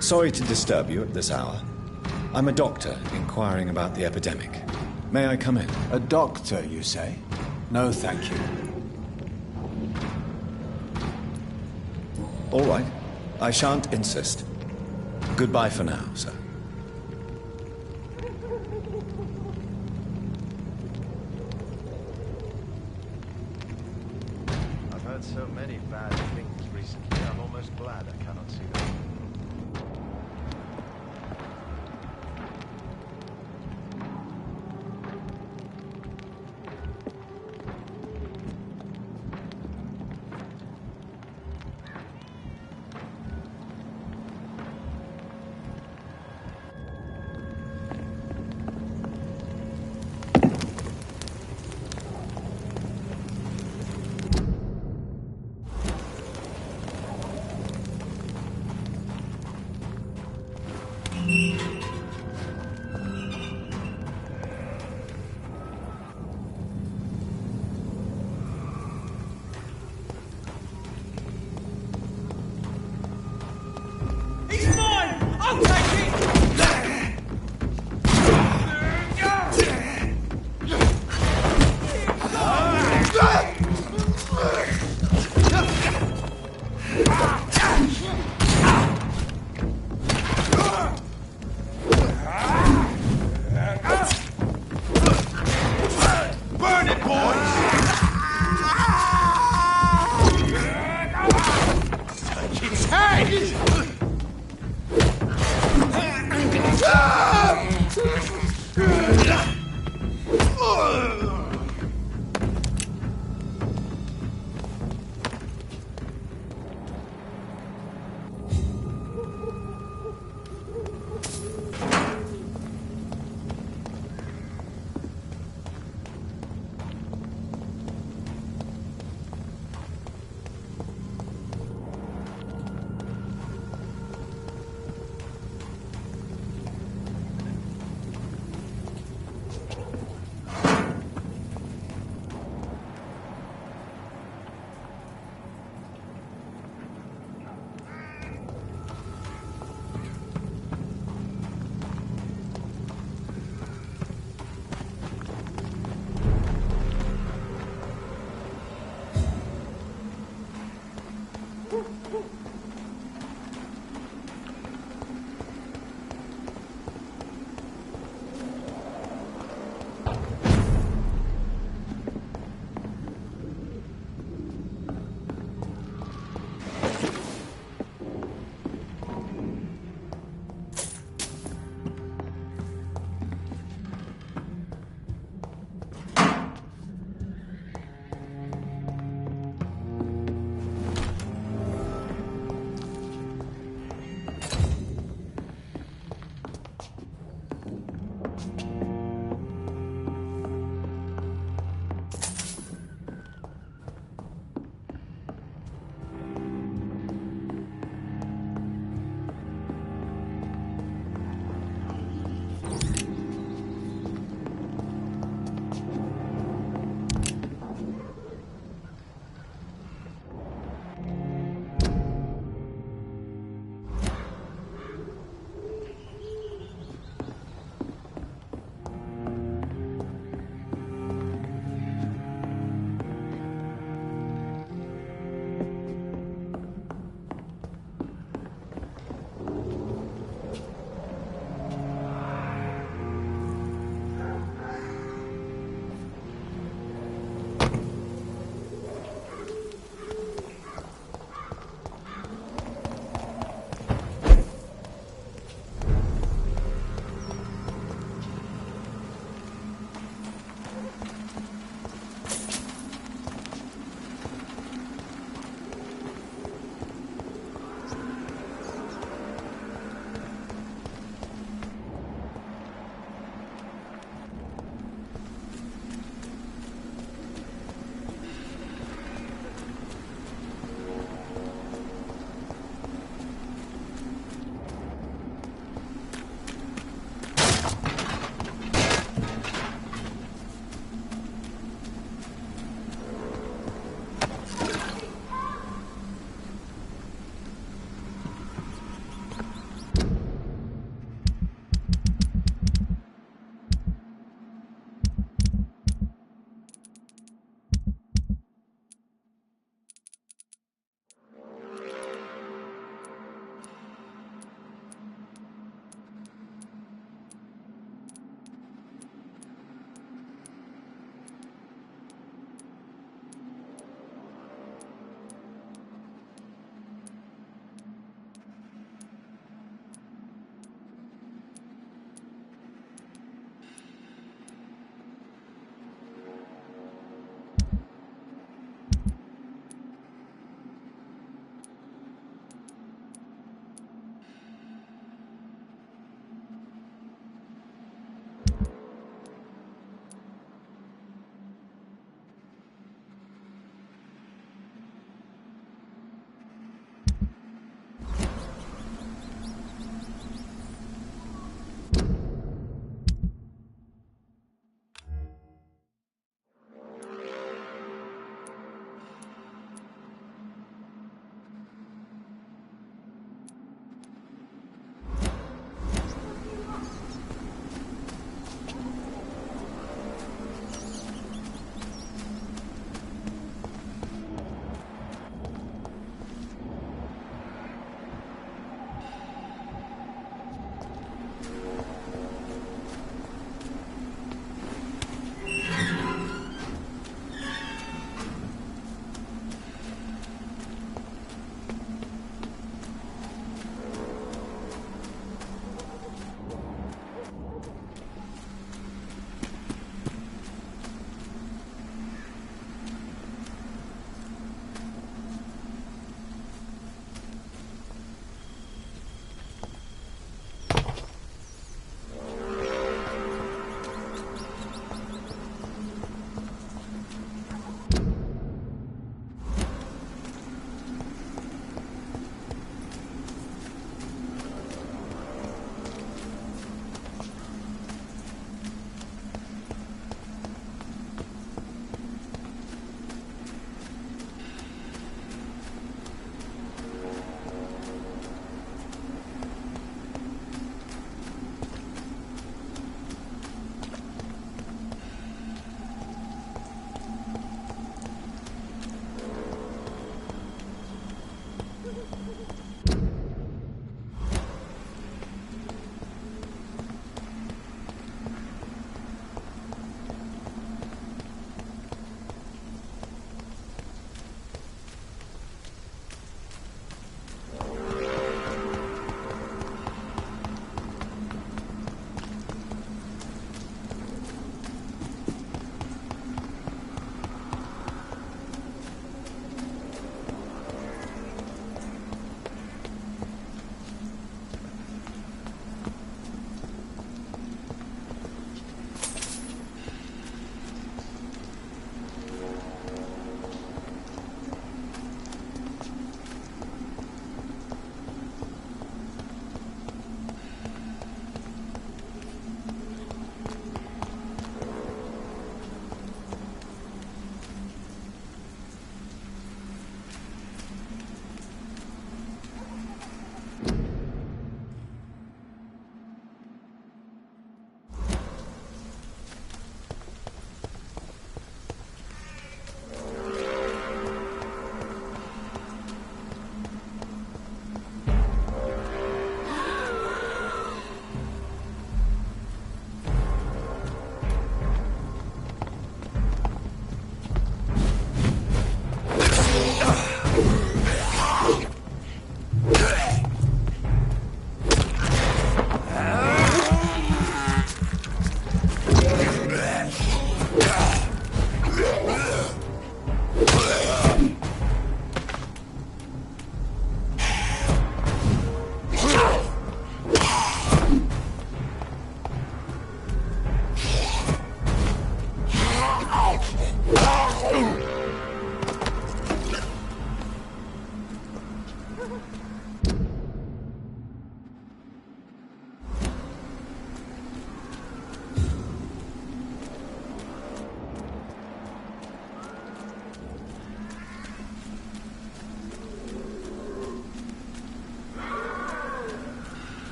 Sorry to disturb you at this hour. I'm a doctor inquiring about the epidemic. May I come in? A doctor, you say? No, thank you. All right. I shan't insist. Goodbye for now, sir. I've heard so many bad things recently, I'm almost glad I cannot see them.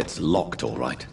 It's locked, all right.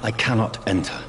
I cannot enter.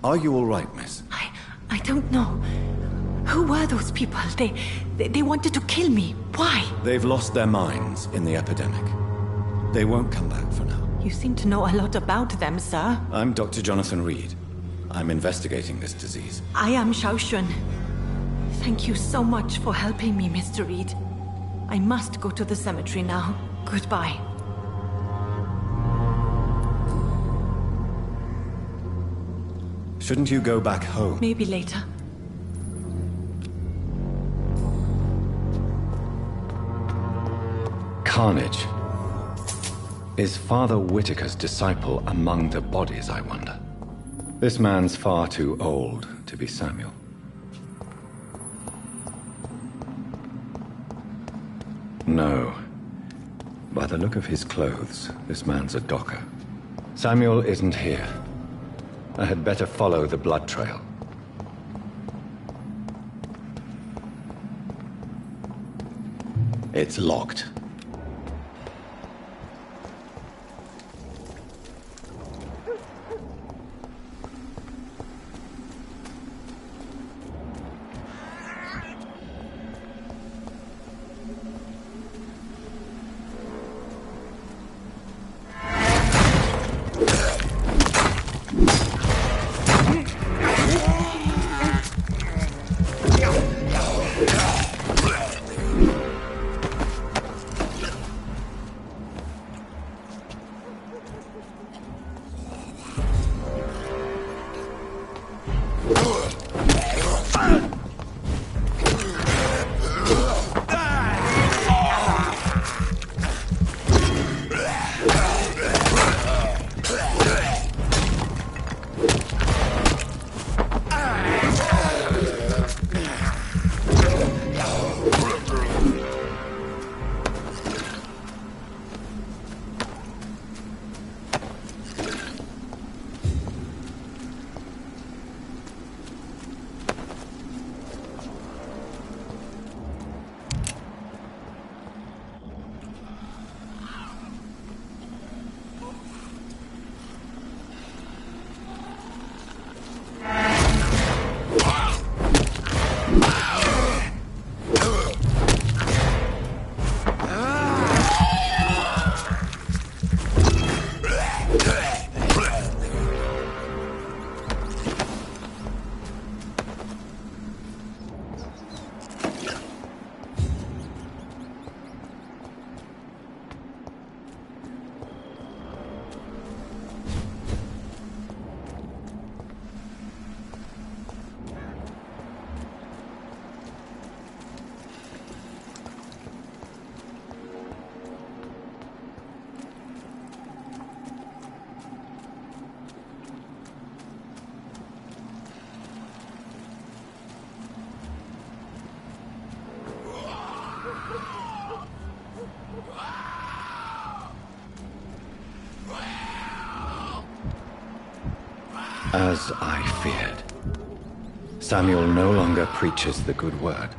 Are you all right, miss? I don't know. Who were those people? They wanted to kill me. Why? They've lost their minds in the epidemic. They won't come back for now. You seem to know a lot about them, sir. I'm Dr. Jonathan Reed. I'm investigating this disease. I am Xiaoxun. Thank you so much for helping me, Mr. Reed. I must go to the cemetery now. Goodbye. Shouldn't you go back home? Maybe later. Carnage. Is Father Whitaker's disciple among the bodies, I wonder? This man's far too old to be Samuel. No. By the look of his clothes, this man's a docker. Samuel isn't here. I had better follow the blood trail. It's locked. As I feared, Samuel no longer preaches the good word.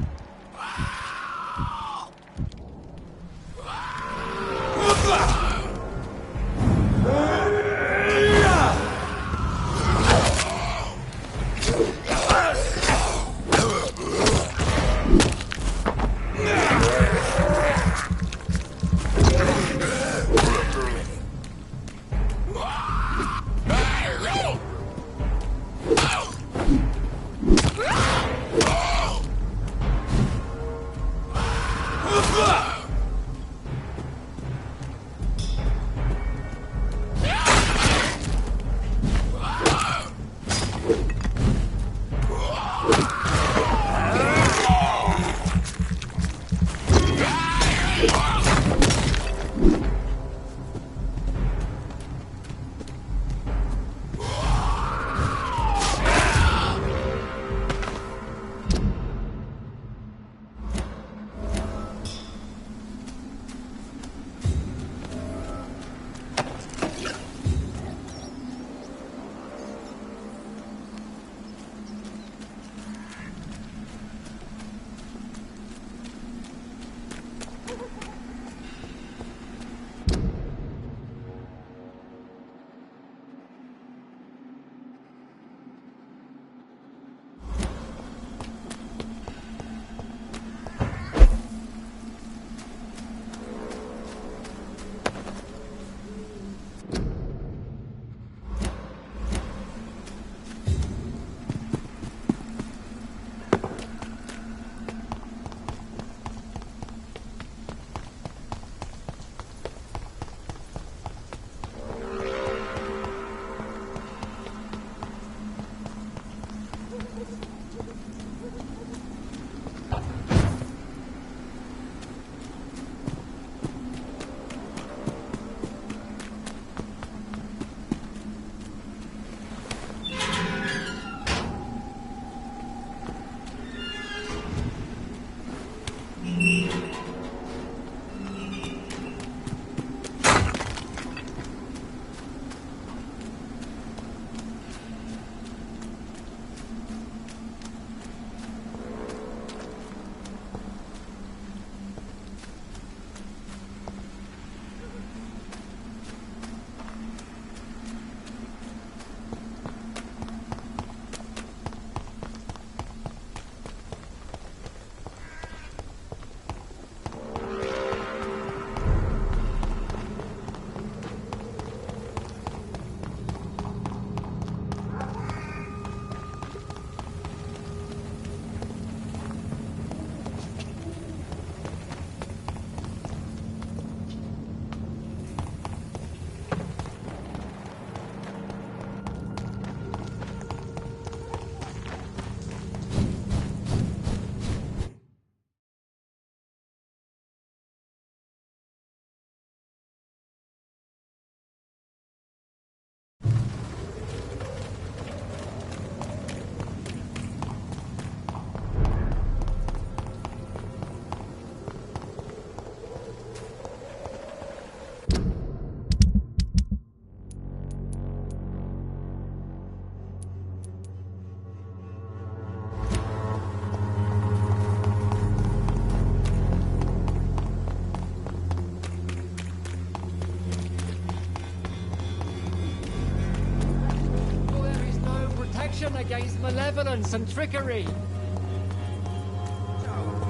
protection against malevolence and trickery.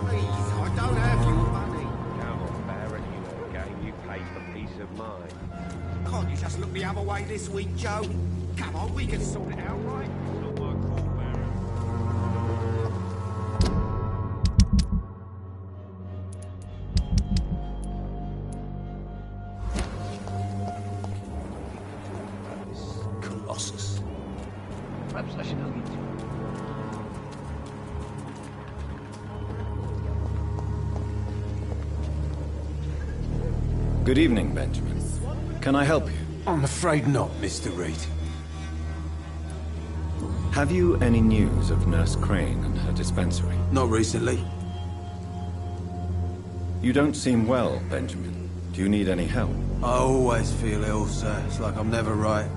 Please, I don't have your money. Come on, Barrett, you know the game. You pay for peace of mind. Can't you just look the other way this week, Joe? Come on, we can sort it out, right? Not my call, Barrett. Colossus. Perhaps I should look into it. Good evening, Benjamin. Can I help you? I'm afraid not, Mr. Reed. Have you any news of Nurse Crane and her dispensary? Not recently. You don't seem well, Benjamin. Do you need any help? I always feel ill, sir. It's like I'm never right.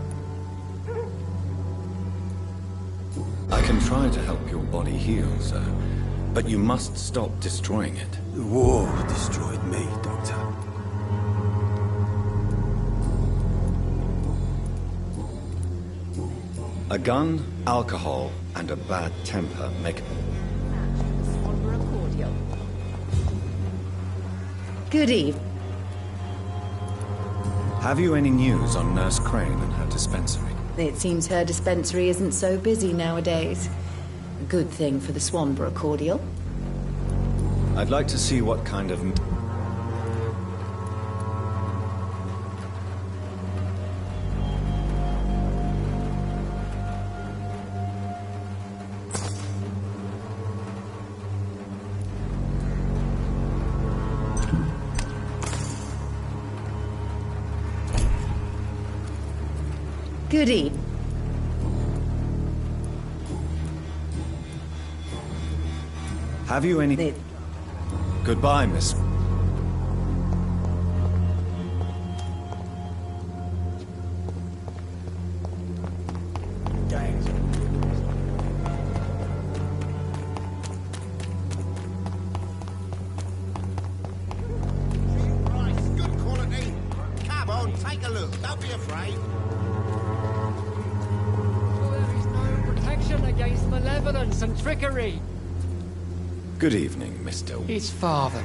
I can try to help your body heal, sir, but you must stop destroying it. The war destroyed me, Doctor. A gun, alcohol, and a bad temper make... Good evening. Have you any news on Nurse Crane and her dispensary? It seems her dispensary isn't so busy nowadays. A good thing for the Swanborough cordial. I'd like to see what kind of... Good evening. Have you any... Goodbye, Miss... Good quality. Come on, take a look. Don't be afraid. There is no protection against malevolence and trickery. Good evening, Mr. His father.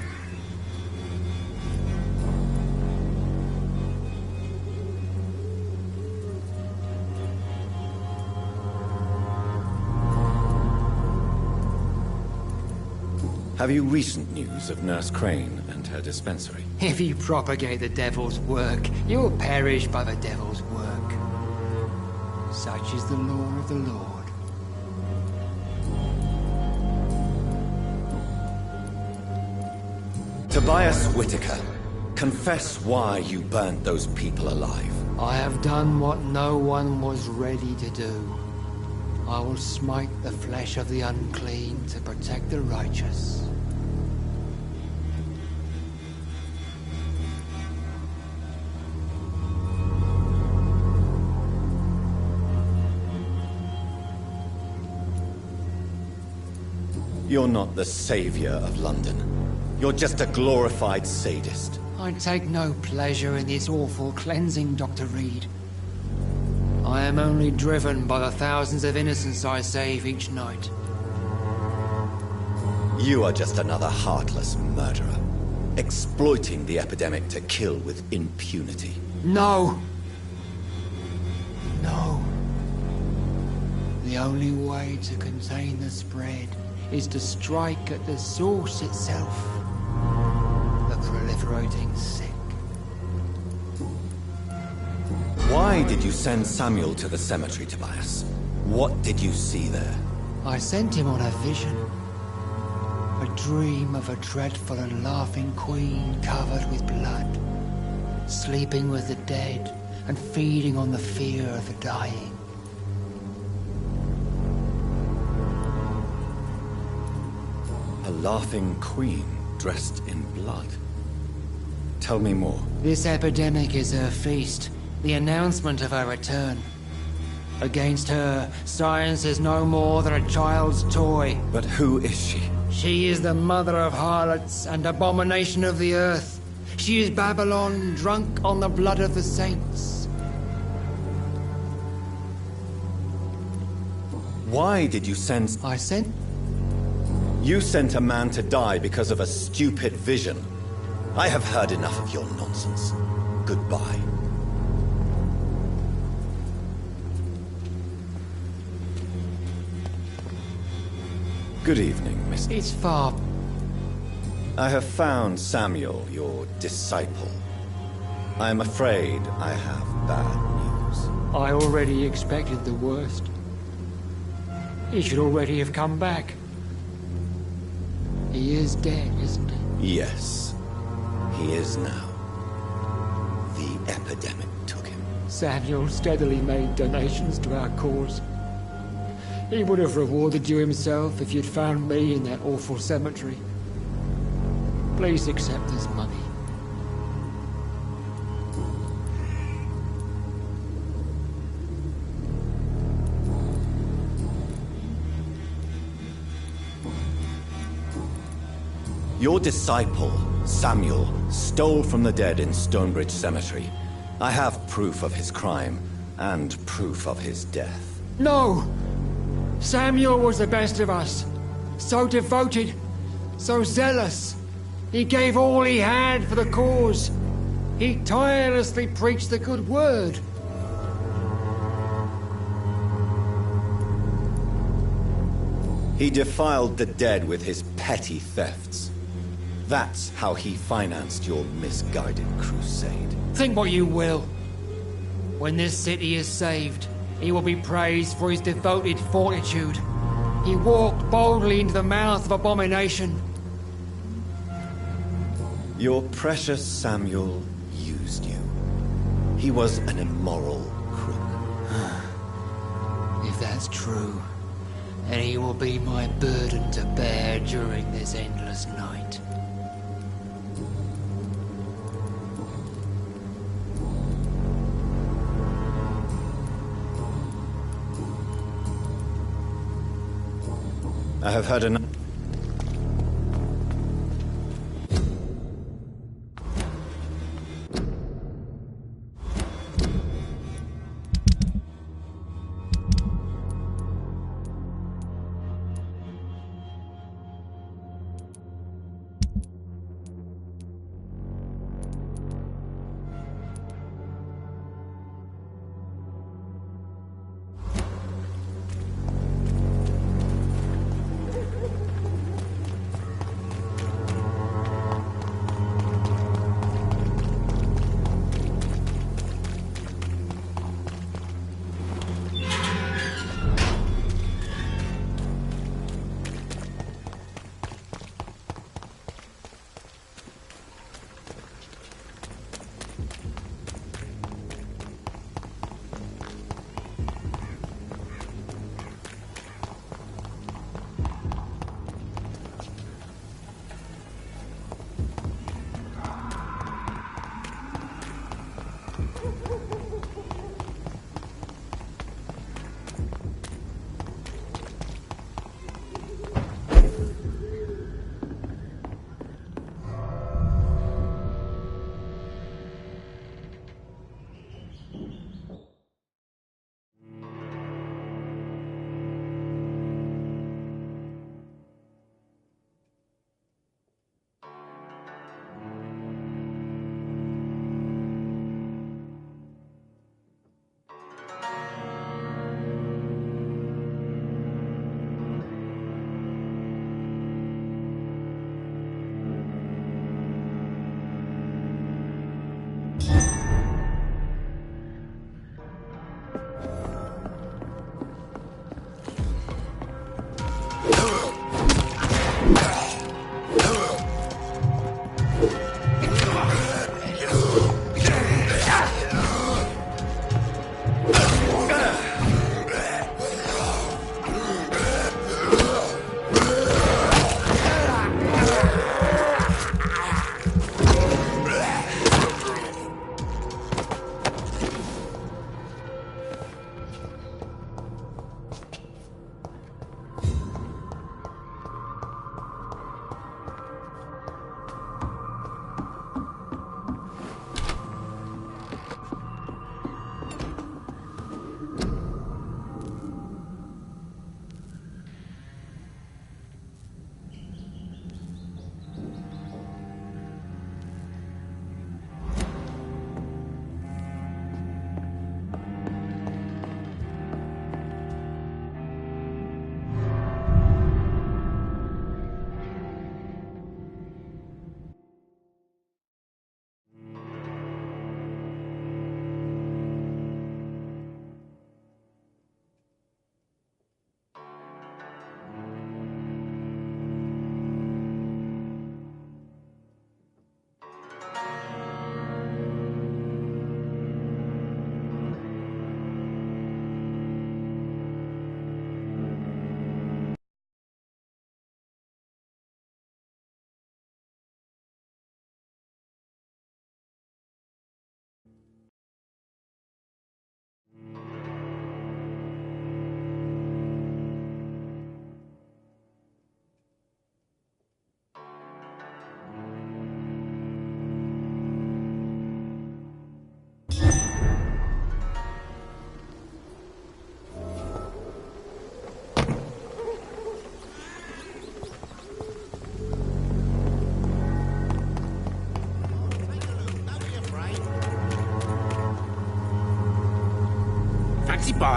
Have you recent news of Nurse Crane and her dispensary? If you propagate the devil's work, you'll perish by the devil's work. Such is the law of the Lord. Tobias Whitaker, confess why you burnt those people alive. I have done what no one was ready to do. I will smite the flesh of the unclean to protect the righteous. You're not the savior of London. You're just a glorified sadist. I take no pleasure in this awful cleansing, Dr. Reed. I am only driven by the thousands of innocents I save each night. You are just another heartless murderer, exploiting the epidemic to kill with impunity. No! No. The only way to contain the spread is to strike at the source itself. The proliferating sick. Why did you send Samuel to the cemetery, Tobias? What did you see there? I sent him on a vision. A dream of a dreadful and laughing queen covered with blood, sleeping with the dead and feeding on the fear of the dying. A laughing queen dressed in blood. Tell me more. This epidemic is her feast, the announcement of her return. Against her, science is no more than a child's toy. But who is she? She is the mother of harlots and abomination of the earth. She is Babylon, drunk on the blood of the saints. Why did you send... I sent? You sent a man to die because of a stupid vision. I have heard enough of your nonsense. Goodbye. Good evening, Mr. It's far. I have found Samuel, your disciple. I am afraid I have bad news. I already expected the worst. He should already have come back. He is dead, isn't he? Yes, he is now. The epidemic took him. Samuel steadily made donations to our cause. He would have rewarded you himself if you'd found me in that awful cemetery. Please accept this money. Your disciple, Samuel, stole from the dead in Stonebridge Cemetery. I have proof of his crime, and proof of his death. No! Samuel was the best of us. So devoted, so zealous. He gave all he had for the cause. He tirelessly preached the good word. He defiled the dead with his petty thefts. That's how he financed your misguided crusade. Think what you will. When this city is saved, he will be praised for his devoted fortitude. He walked boldly into the mouth of abomination. Your precious Samuel used you. He was an immoral crook. If that's true, then he will be my burden to bear during this endless night. I have heard enough.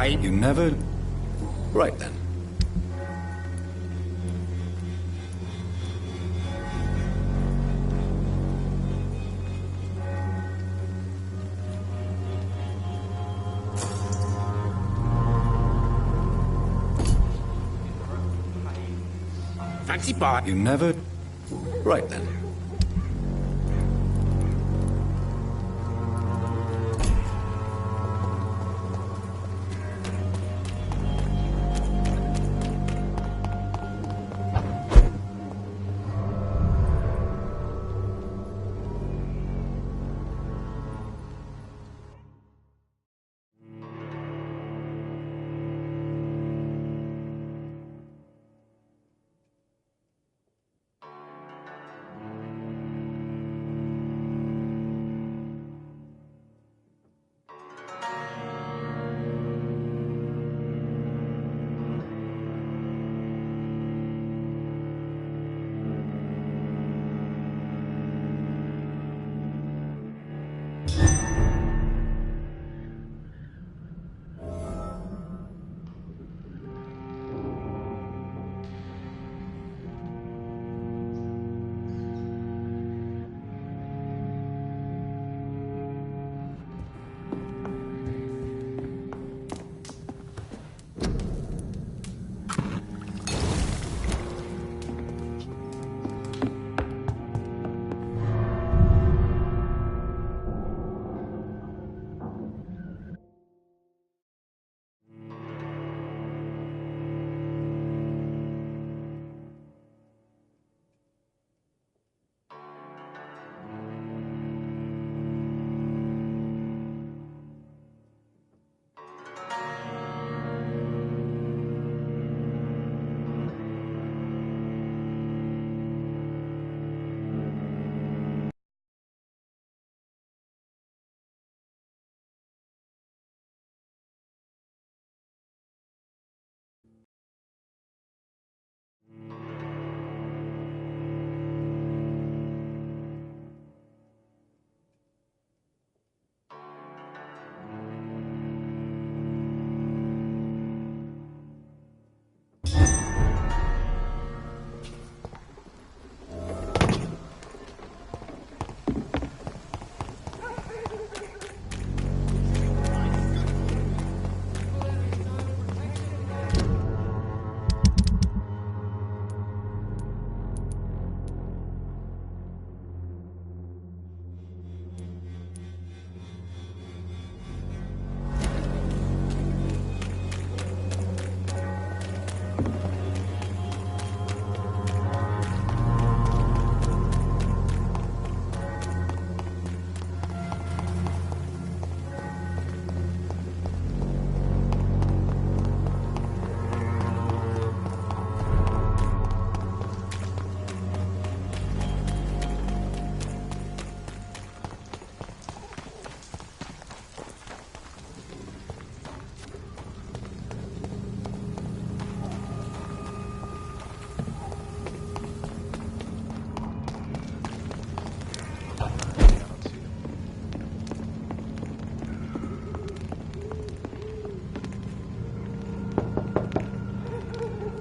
bite. You never... Right then. Fancy bite. You never... Right then.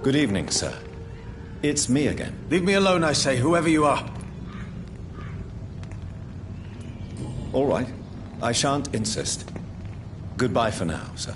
Good evening, sir. It's me again. Leave me alone, I say, whoever you are. All right. I shan't insist. Goodbye for now, sir.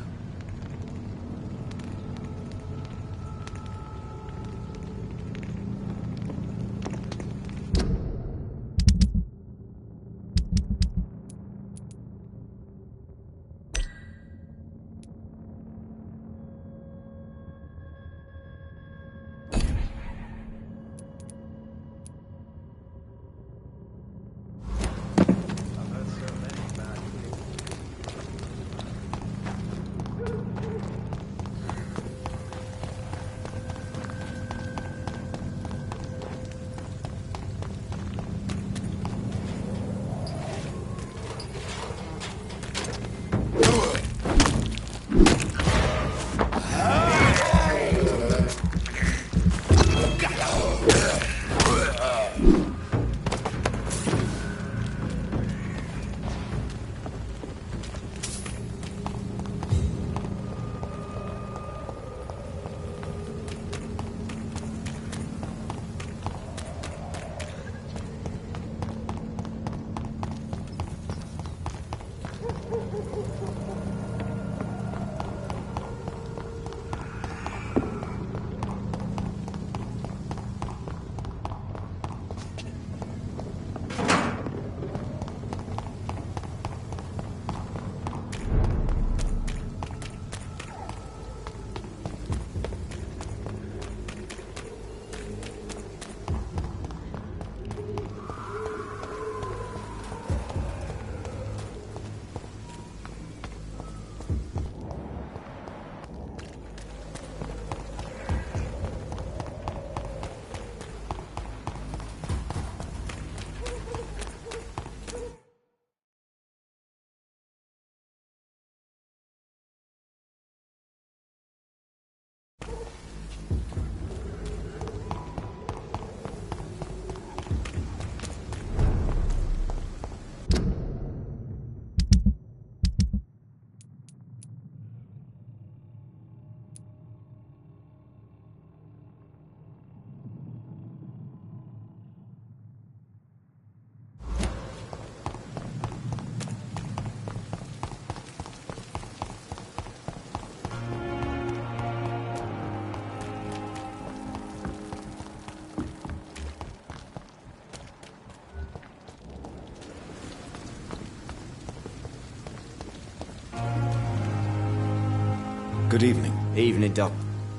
Good evening. Evening, Doc.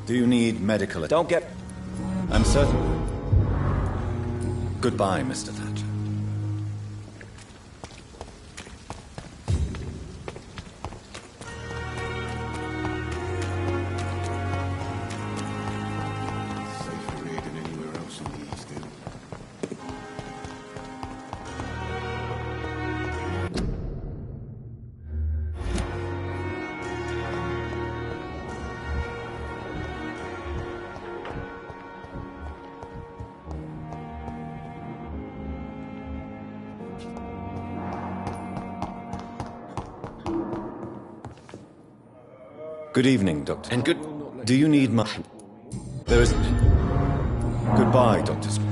Do you need medical attention? Don't get... I'm certain. Goodbye, Mr. Thatcher. Safer here than anywhere else in the East End. Good evening, Doctor. And good... Do you need my... There isn't. Goodbye, Dr. Scrooge.